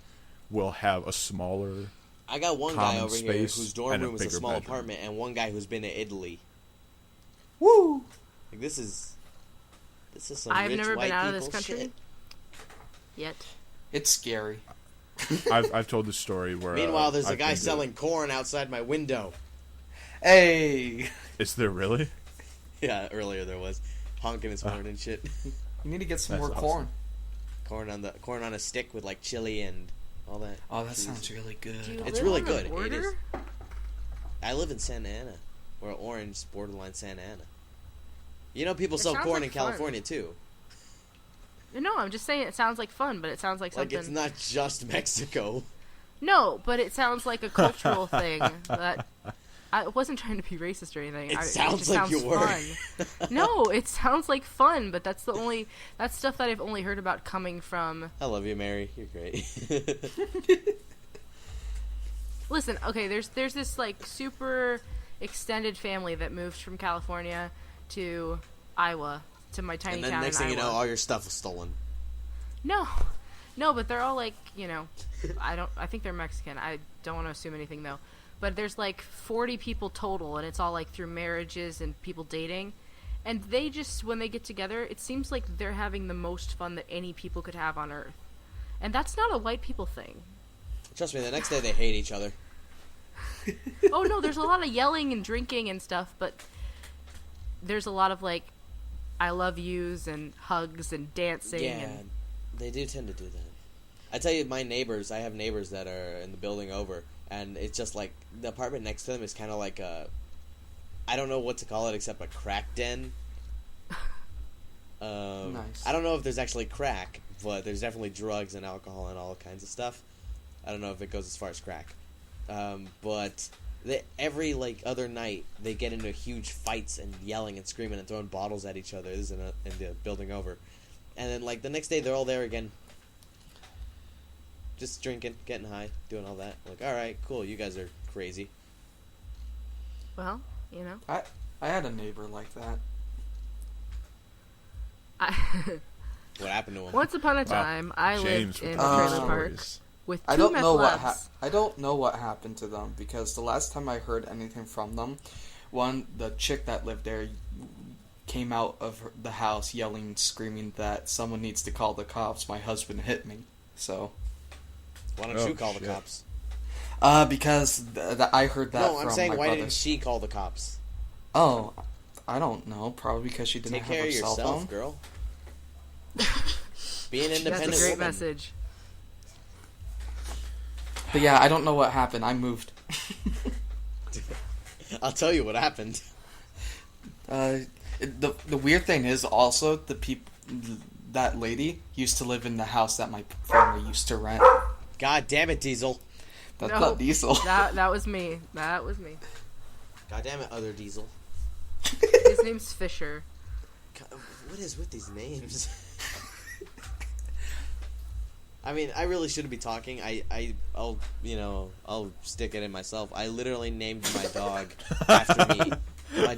will have a smaller. I got one guy Common over here space whose dorm and a room is a bigger small bedroom. apartment, and one guy who's been to Italy. Woo! Like, this is some I've rich never white been out of this people country shit. yet. It's scary. I've told this story where. Meanwhile, there's a I've guy been to- selling corn outside my window. Hey, Is there really? Yeah, earlier there was honking his horn and shit. you need to get some That's more awesome. corn. corn on a stick with like chili and all that. Oh, that Jesus. sounds really good. Do you It's live really on good. the It border? is. I live in Santa Ana, or Orange, borderline Santa Ana. You know, people It sell sounds corn like in fun. California too. No, I'm just saying it sounds like fun, but it sounds like Like, something. it's not just Mexico. No, but it sounds like a cultural thing that I wasn't trying to be racist or anything. It Just sounds like sounds you were. fun. No, it sounds like fun, but that's stuff that I've only heard about coming from. I love you, Mary. You're great. Listen, okay, there's this like super extended family that moved from California to Iowa to my tiny And then town next in thing you Iowa. know, all your stuff was stolen. No, but they're all like, I think they're Mexican. I don't want to assume anything though. But there's like 40 people total, and it's all like through marriages and people dating. And they just, when they get together, it seems like they're having the most fun that any people could have on Earth. And that's not a white people thing. Trust me, the next day they hate each other. Oh no, there's a lot of yelling and drinking and stuff, but there's a lot of like, I love yous and hugs and dancing. Yeah, And they do tend to do that. I tell you, I have neighbors that are in the building over, and it's just like, the apartment next to them is kind of like a, I don't know what to call it except a crack den. Nice. I don't know if there's actually crack, but there's definitely drugs and alcohol and all kinds of stuff. I don't know if it goes as far as crack. But every like other night they get into huge fights and yelling and screaming and throwing bottles at each other. This is in the building over, and then like the next day they're all there again, just drinking, getting high, doing all that. Like, all right, cool, you guys are crazy. well, you know. I had a neighbor like that. What happened to him? Once upon a Wow. time, I James lived with in the a trailer stories. park with two I don't meth know labs. I don't know what happened to them because the last time I heard anything from them, the chick that lived there came out of the house yelling, screaming that someone needs to call the cops. My husband hit me. So, Why don't Oh, you call the shit. cops? because I heard that No, from I'm saying, my why brother. didn't she call the cops? Oh, I don't know. Probably because she didn't Take have care her of cell yourself, phone. girl. Be an That's independent a great woman. message. But yeah, I don't know what happened. I moved. I'll tell you what happened. The weird thing is also that lady used to live in the house that my family used to rent. God damn it, Diesel. That's No, not Diesel. That was me. That was me. God damn it, other Diesel. His name's Fisher. God, what is with these names? I mean, I really shouldn't be talking. I'll stick it in myself. I literally named my dog after me. My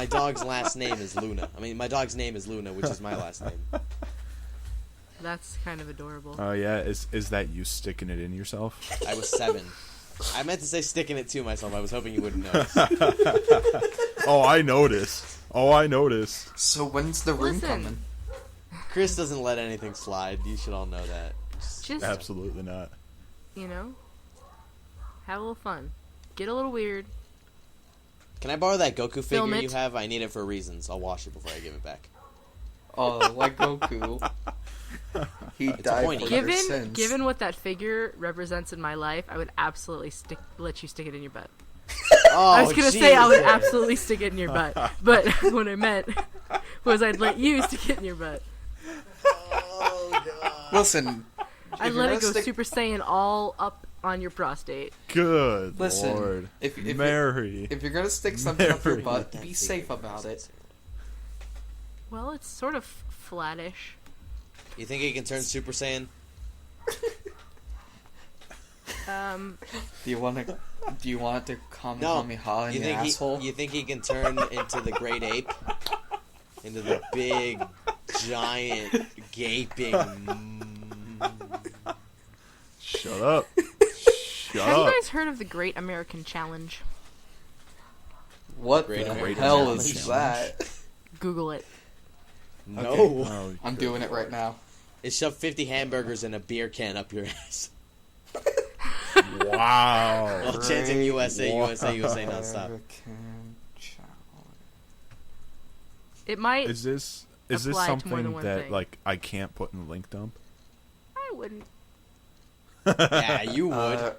dog's last name is Luna. I mean, my dog's name is Luna, which is my last name. That's kind of adorable. Oh yeah, is that you sticking it in yourself? I was 7. I meant to say sticking it to myself. I was hoping you wouldn't notice. Oh, I noticed. So when's the ring Listen. coming? Chris doesn't let anything slide. You should all know that. Just, Absolutely not. have a little fun. Get a little weird. Can I borrow that Goku Film figure it. you have? I need it for reasons. I'll wash it before I give it back. Oh, like Goku. He a died pointy. for your Given sins. given what that figure represents in my life, I would absolutely let you stick it in your butt. Oh, I was gonna say I would Jesus. absolutely stick it in your butt, but what I meant was I'd let you stick it in your butt. Oh, God. Listen, I'd if let you're it go gonna Super Saiyan all up on your prostate. Good Listen, Lord. if Mary. if you're gonna stick something up your Mary. butt, That be figure safe about it. Well, it's sort of flattish. You think he can turn Super Saiyan? Do you want to Kamehameha in You your think asshole? you think he can turn into the great ape? Into the big, giant, gaping... Shut up. Shut Have you up. guys heard of the Great American Challenge? What Great the American hell Challenge. is that? Google it. No. Oh, I'm doing it right now. It shoved 50 hamburgers in a beer can up your ass. wow. While chanting USA, Wow. USA, USA nonstop. American Challenge. It might. Is this Apply to more than something one that thing. like I can't put in the link dump? I wouldn't. Yeah, you would.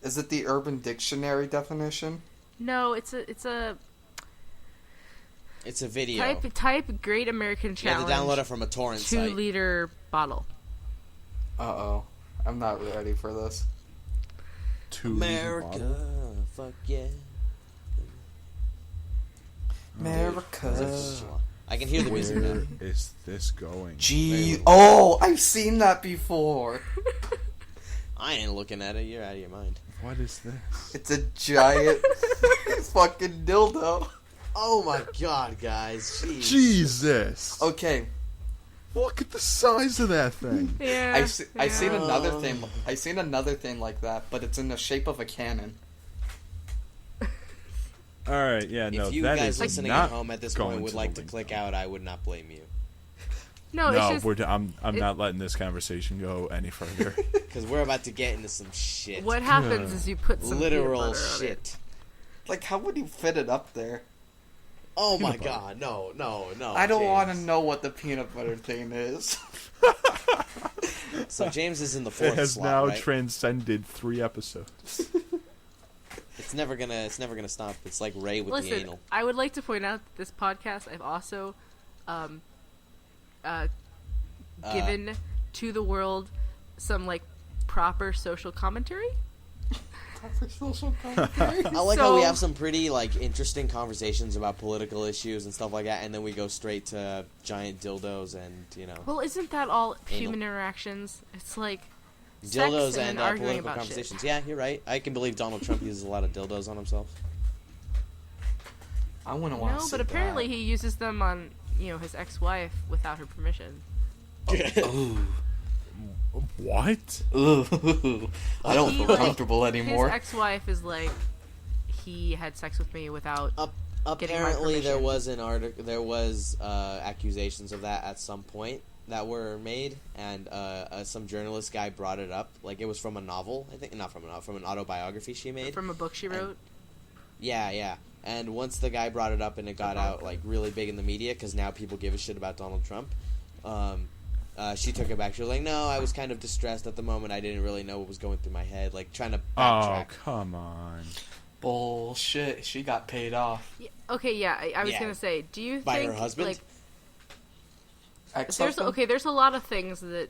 Is it the Urban Dictionary definition? No, it's a It's a video. type Great American You have Challenge. to download it from a torrent site. 2-liter bottle. Uh-oh. I'm not ready for this. 2 America, fuck yeah. America. I can hear the music now. Where is this going? Oh, I've seen that before. I ain't looking at it. You're out of your mind. What is this? It's a giant fucking dildo. Oh my god, guys. Jeez. Jesus! Okay, Look at the size of that thing. Yeah. I seen yeah. another thing. I seen another thing like that, but it's in the shape of a cannon. All right, yeah, no, If you that guys is listening not at home at this going point would to like the to link click dump. out, I would not blame you. No, No, it's just I'm not letting this conversation go any further. Because we're about to get into some shit. what happens is you put some Literal peanut butter on it. shit. Like, how would you fit it up there? Oh my Peanut butter. god, no. I don't want to James. know what the peanut butter thing is. So James is in the It fourth has slot, now right? transcended 3 episodes. It's never gonna stop. It's like Ray with the Listen, anal. I would like to point out that this podcast I've also given to the world some like proper social commentary. I like how So- we have some pretty like interesting conversations about political issues and stuff like that, and then we go straight to giant dildos and Well, isn't that all human interactions? It's like sex dildos and and arguing political about conversations. Yeah, you're right. I can believe Donald Trump uses a lot of dildos on himself. I wouldn't shit. want No, to. but apparently he uses them on his ex-wife without her permission. What? I don't He, feel like, comfortable anymore. His ex-wife is like, he had sex with me without. Getting my Apparently, there permission. was an article. There was accusations of that at some point that were made, and some journalist guy brought it up. Like it was from a novel, I think, not from a novel, from an autobiography she made. From a book she wrote. Yeah. And once the guy brought it up and it got out like really big in the media because now people give a shit about Donald Trump. She took it back. She was like, "No, I was kind of distressed at the moment. I didn't really know what was going through my head, like trying to Oh, backtrack." come on. Bullshit. She got paid off. Okay, yeah, I was Yeah. gonna say, do you By think her husband? like Ex-husband? there's a lot of things that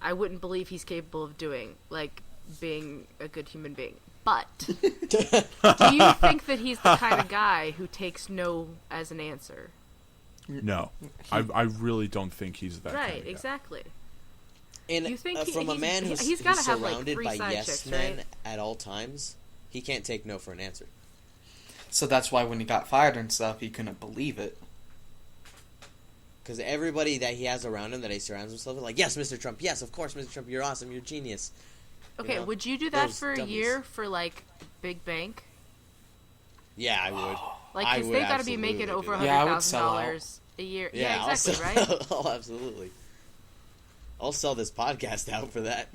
I wouldn't believe he's capable of doing, like being a good human being. But do you think that he's the kind of guy who takes no as an answer? No, I really don't think he's that. Right, kind of guy. exactly. And You think from a man he's gotta have, like, surrounded 3 by side yes chicks, men right? at all times, he can't take no for an answer. So that's why when he got fired and stuff, he couldn't believe it. Because everybody that he has around him, that he surrounds himself with, like, yes, Mr. Trump, yes, of course, Mr. Trump, you're awesome, you're a genius. Okay, You know, would you do that those for a dummies. year for like Big Bank? Yeah, I would. Like, I because would they got to be absolutely making do over that. Yeah, I would $100,000 a year. Yeah, I'll exactly, sell- right? Oh, absolutely. I'll sell this podcast out for that.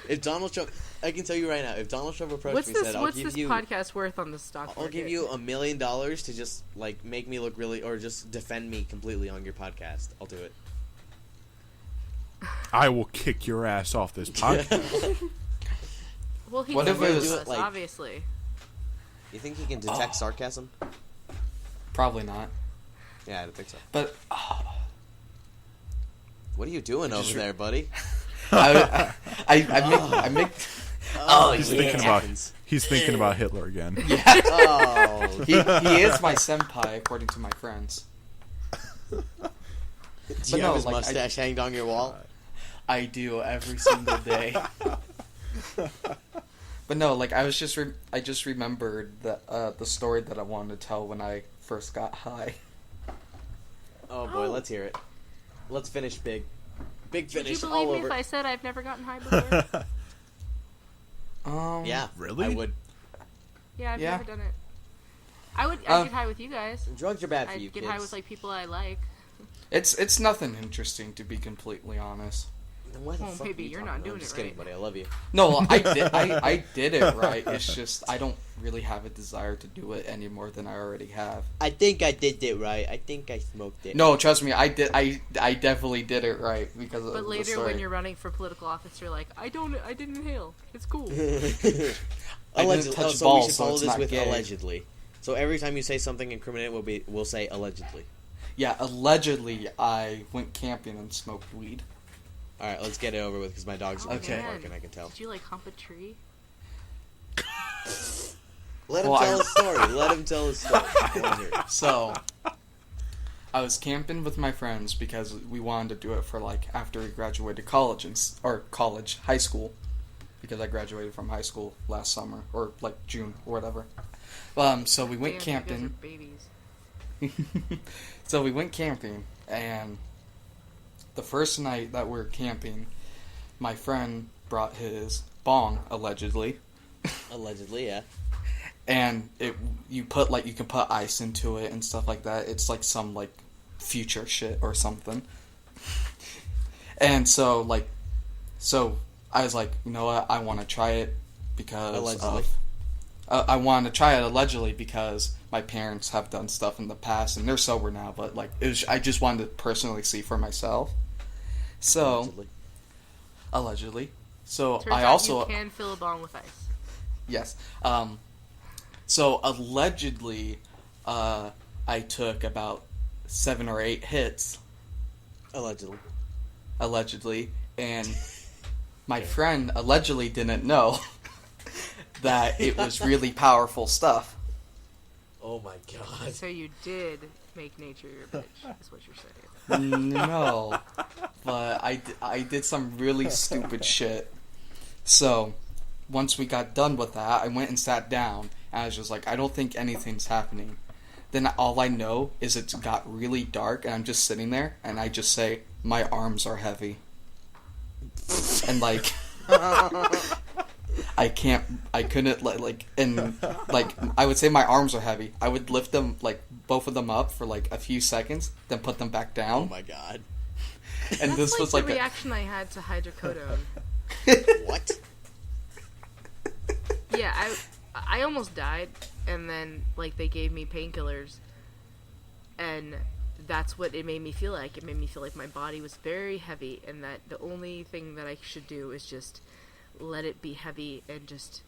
If Donald Trump, I can tell you right now, if Donald Trump approached What's me this? and said, What's this you, podcast worth on the stock market? I'll give you $1 million to just like make me look really, or just defend me completely on your podcast, I'll do it. I will kick your ass off this podcast. Well, he What can if it lose was, us, like- obviously. You think he can detect sarcasm? Probably not. Yeah, I don't think so. But What are you doing over there, buddy? I make Oh, He's yeah. thinking about Happens. Hitler again. Oh, he is my senpai according to my friends. do But you no, have his like, mustache hanged on your wall? I do every single day. But no, like I just remembered the story that I wanted to tell when I first got high. Oh boy, let's hear it. Let's finish big. Big Would you finish believe all me over. if I said I've never gotten high before? Yeah, Really? I would. Yeah, I've Yeah. never done it. I'd get high with you guys. Drugs are bad for I'd you, get kids. high with like people I like. It's nothing interesting, to be completely honest. Why the Well, fuck maybe are you you're talking not about? doing I'm just it kidding, right. buddy. I love you. No, I did it right. It's just I don't really have a desire to do it any more than I already have. I think I did it right. I think I smoked it. No, trust me, I did. I definitely did it right because of But the later, story. when you're running for political office, you're like, I didn't inhale. It's cool. Allegedly. touch So we balls, should so follow it's this not with gay. allegedly. So every time you say something incriminating, we'll say allegedly. Yeah, allegedly I went camping and smoked weed. All right, let's get it over with because my dog's gonna Okay. start barking. I can tell. Did you like hump a tree? Let him Well, tell his story. Let him tell his story. I wanna hear it. So, I was camping with my friends because we wanted to do it for like after we graduated college high school, because I graduated from high school last summer or like June or whatever. So we went Damn, you guys are camping. babies. So we went camping, and the first night that we were camping, my friend brought his bong allegedly. Allegedly, yeah. And you can put ice into it and stuff like that. It's like some like future shit or something. And so I was like, you know what, I want to try it because Allegedly. I wanted to try it allegedly because my parents have done stuff in the past and they're sober now, but like I just wanted to personally see for myself. So allegedly. So Turns I out also you can fill a bong with ice. yes. So allegedly, I took about 7 or 8 hits, Allegedly. and my friend allegedly didn't know that it was really powerful stuff. Oh my god. So you did make nature your bitch, is what you're saying. No, but I did some really stupid shit. So once we got done with that, I went and sat down, and I was just like, I don't think anything's happening. Then all I know is it's got really dark, and I'm just sitting there, and I just say, my arms are heavy. And like, I couldn't I would say my arms are heavy. I would lift them, like, both of them up for like a few seconds, then put them back down. Oh my god. And That's this was the like reaction I had to hydrocodone. What? Yeah, I almost died, and then like they gave me painkillers, and that's what it made me feel like. It made me feel like my body was very heavy, and that the only thing that I should do is just let it be heavy and just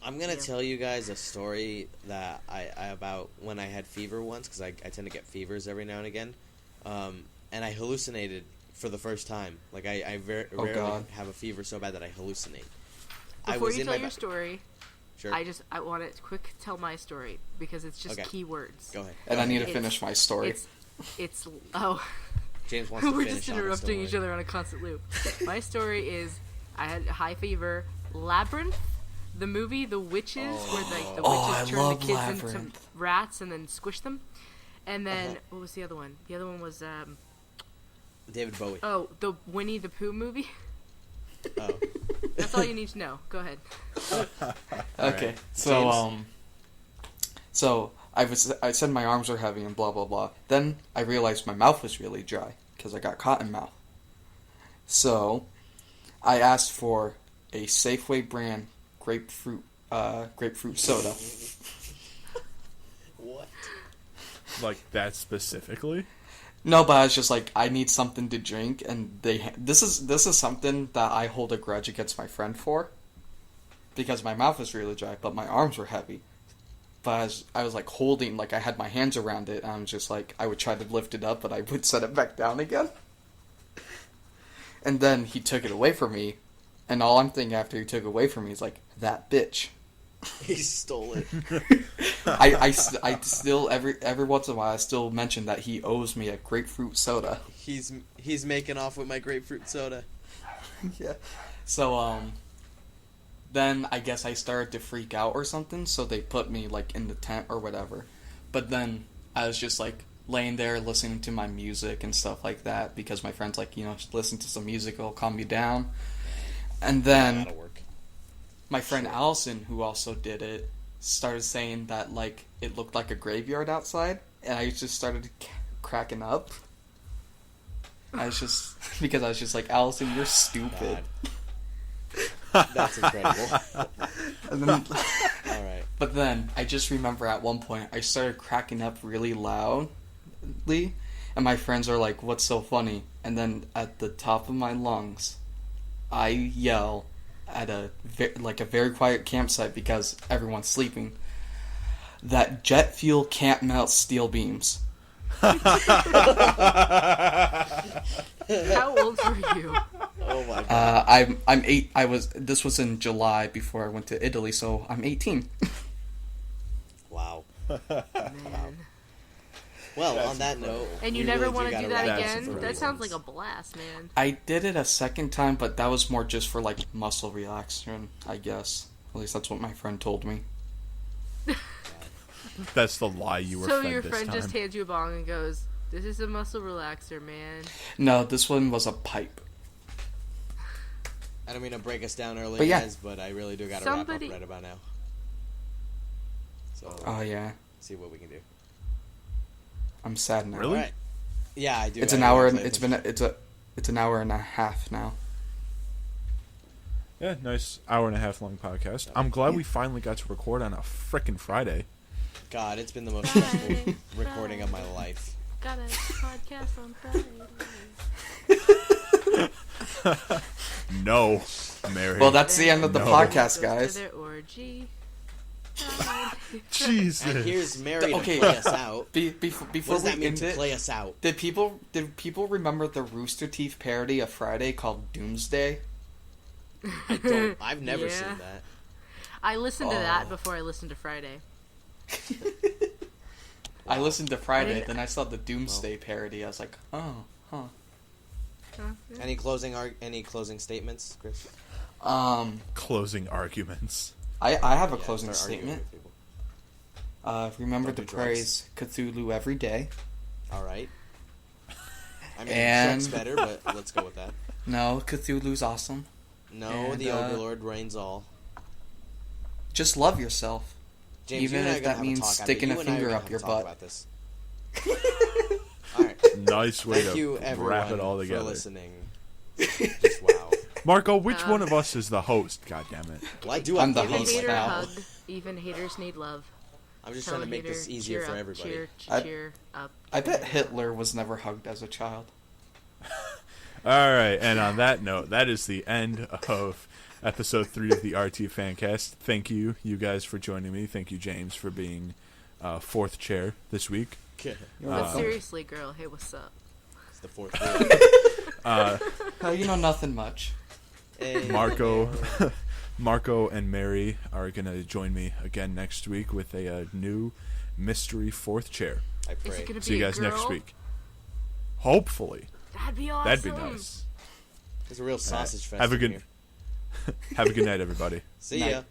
I'm gonna tell you guys a story that I about when I had fever once, because I tend to get fevers every now and again, and I hallucinated for the first time. Like I rarely God. have a fever so bad that I hallucinate. Before you tell your story, Sure. I want to quick tell my story because it's just Okay. key words. Go ahead. And I need to It's- finish my story. It's oh. James wants to We're finish. just on his interrupting each story. other on a constant loop. My story is I had high fever. Labyrinth, the movie, the witches, where like the I witches turn love the kids into Labyrinth. rats and then squish them. And then what was the other one? The other one was David Bowie. the Winnie the Pooh movie. Oh. That's all you need to know. Go ahead. Okay, Alright. so so I said my arms were heavy and blah blah blah. Then I realized my mouth was really dry because I got cotton mouth. So I asked for a Safeway brand grapefruit soda. What? Like that specifically? No, but I was just like, I need something to drink, and this is something that I hold a grudge against my friend for, because my mouth was really dry, but my arms were heavy. But I was like holding, like I had my hands around it, and I was just like, I would try to lift it up, but I would set it back down again. And then he took it away from me, and all I'm thinking after he took it away from me is like, that bitch. He stole it. I still every once in a while I still mention that he owes me a grapefruit soda. He's making off with my grapefruit soda. Yeah. So then I guess I started to freak out or something, so they put me like in the tent or whatever. But then I was just like laying there listening to my music and stuff like that because my friends like, just listen to some music, it'll calm you down. And then That'll work. my friend Allison, who also did it, started saying that like it looked like a graveyard outside, and I just started cracking up. I was just like, Allison, you're stupid. God. That's incredible. And then, All right. but then I just remember at one point I started cracking up really loudly, and my friends are like, "What's so funny?" And then at the top of my lungs, I yell at a very quiet campsite because everyone's sleeping, that jet fuel can't melt steel beams. How old were you? Oh my god. I'm 8. This was in July before I went to Italy, so I'm 18. Wow. Man. Well, That's on that note, And you we never really want to gotta do that wrap That's again? for That sounds like reasons. a blast, man. I did it a second time, but that was more just for like muscle relaxation, I guess. At least that's what my friend told me. That's the lie you were So fed your this friend time. just hands you a bong and goes, "This is a muscle relaxer, man." No, this one was a pipe. I don't mean to break us down early, But yeah. guys, but I really do gotta wrap Somebody- up right about now. So, Oh yeah, see what we can do. I'm sad now. Really? All right. Yeah, I do. It's I an do hour. actually It's an hour and a half now. Yeah, nice hour and a half long podcast. I'm glad we finally got to record on a frickin' Friday. God, it's been the most stressful recording of my life. Got a podcast on Friday. No, Mary. Well, that's the end of the No. podcast, Goes guys. to their orgy. Jesus. And here's Mary Okay. to play us out. Before What does we that mean end to it, play us out? did people remember the Rooster Teeth parody of Friday called Doomsday? I've never Yeah. seen that. I listened to that Oh. before I listened to Friday. I listened to Friday, didn't- then I saw the Doomsday parody. I was like, oh, huh. Huh? Any closing statements, Chris? Closing arguments. I have a Yeah, closing start arguing statement. with people. Remember Don't to do drugs. praise Cthulhu every day. All right. I mean, And- Shrek's better, but let's go with that. No, Cthulhu's awesome. No, And, the Overlord reigns all. Just love yourself. James, Even you and I if are gonna that have means a talk sticking you a and I are finger gonna up have your to talk butt. About this. All right. Nice way Thank to you, everyone, wrap it all for together. listening. Just wow. Marco, which one of us is the host? God damn it. Well, I do I'm have the Give a host hater a now. hug. Even haters need love. I'm just Tell trying to a make this hater, easier cheer for up, everybody. Cheer, I- cheer up. I bet Hitler was never hugged as a child. All right, and on that note, that is the end of episode 3 of the RT Fancast. Thank you guys, for joining me. Thank you, James, for being fourth chair this week. But seriously, girl, hey, what's up? It's the fourth wheel. You know, nothing much. Hey. Marco and Mary are going to join me again next week with a new mystery fourth chair. I Is pray. it gonna See be you a guys girl? next week. Hopefully. That'd be awesome. That'd be nice. There's a real sausage fest Have a in good here. have a good night, everybody. See Night. ya.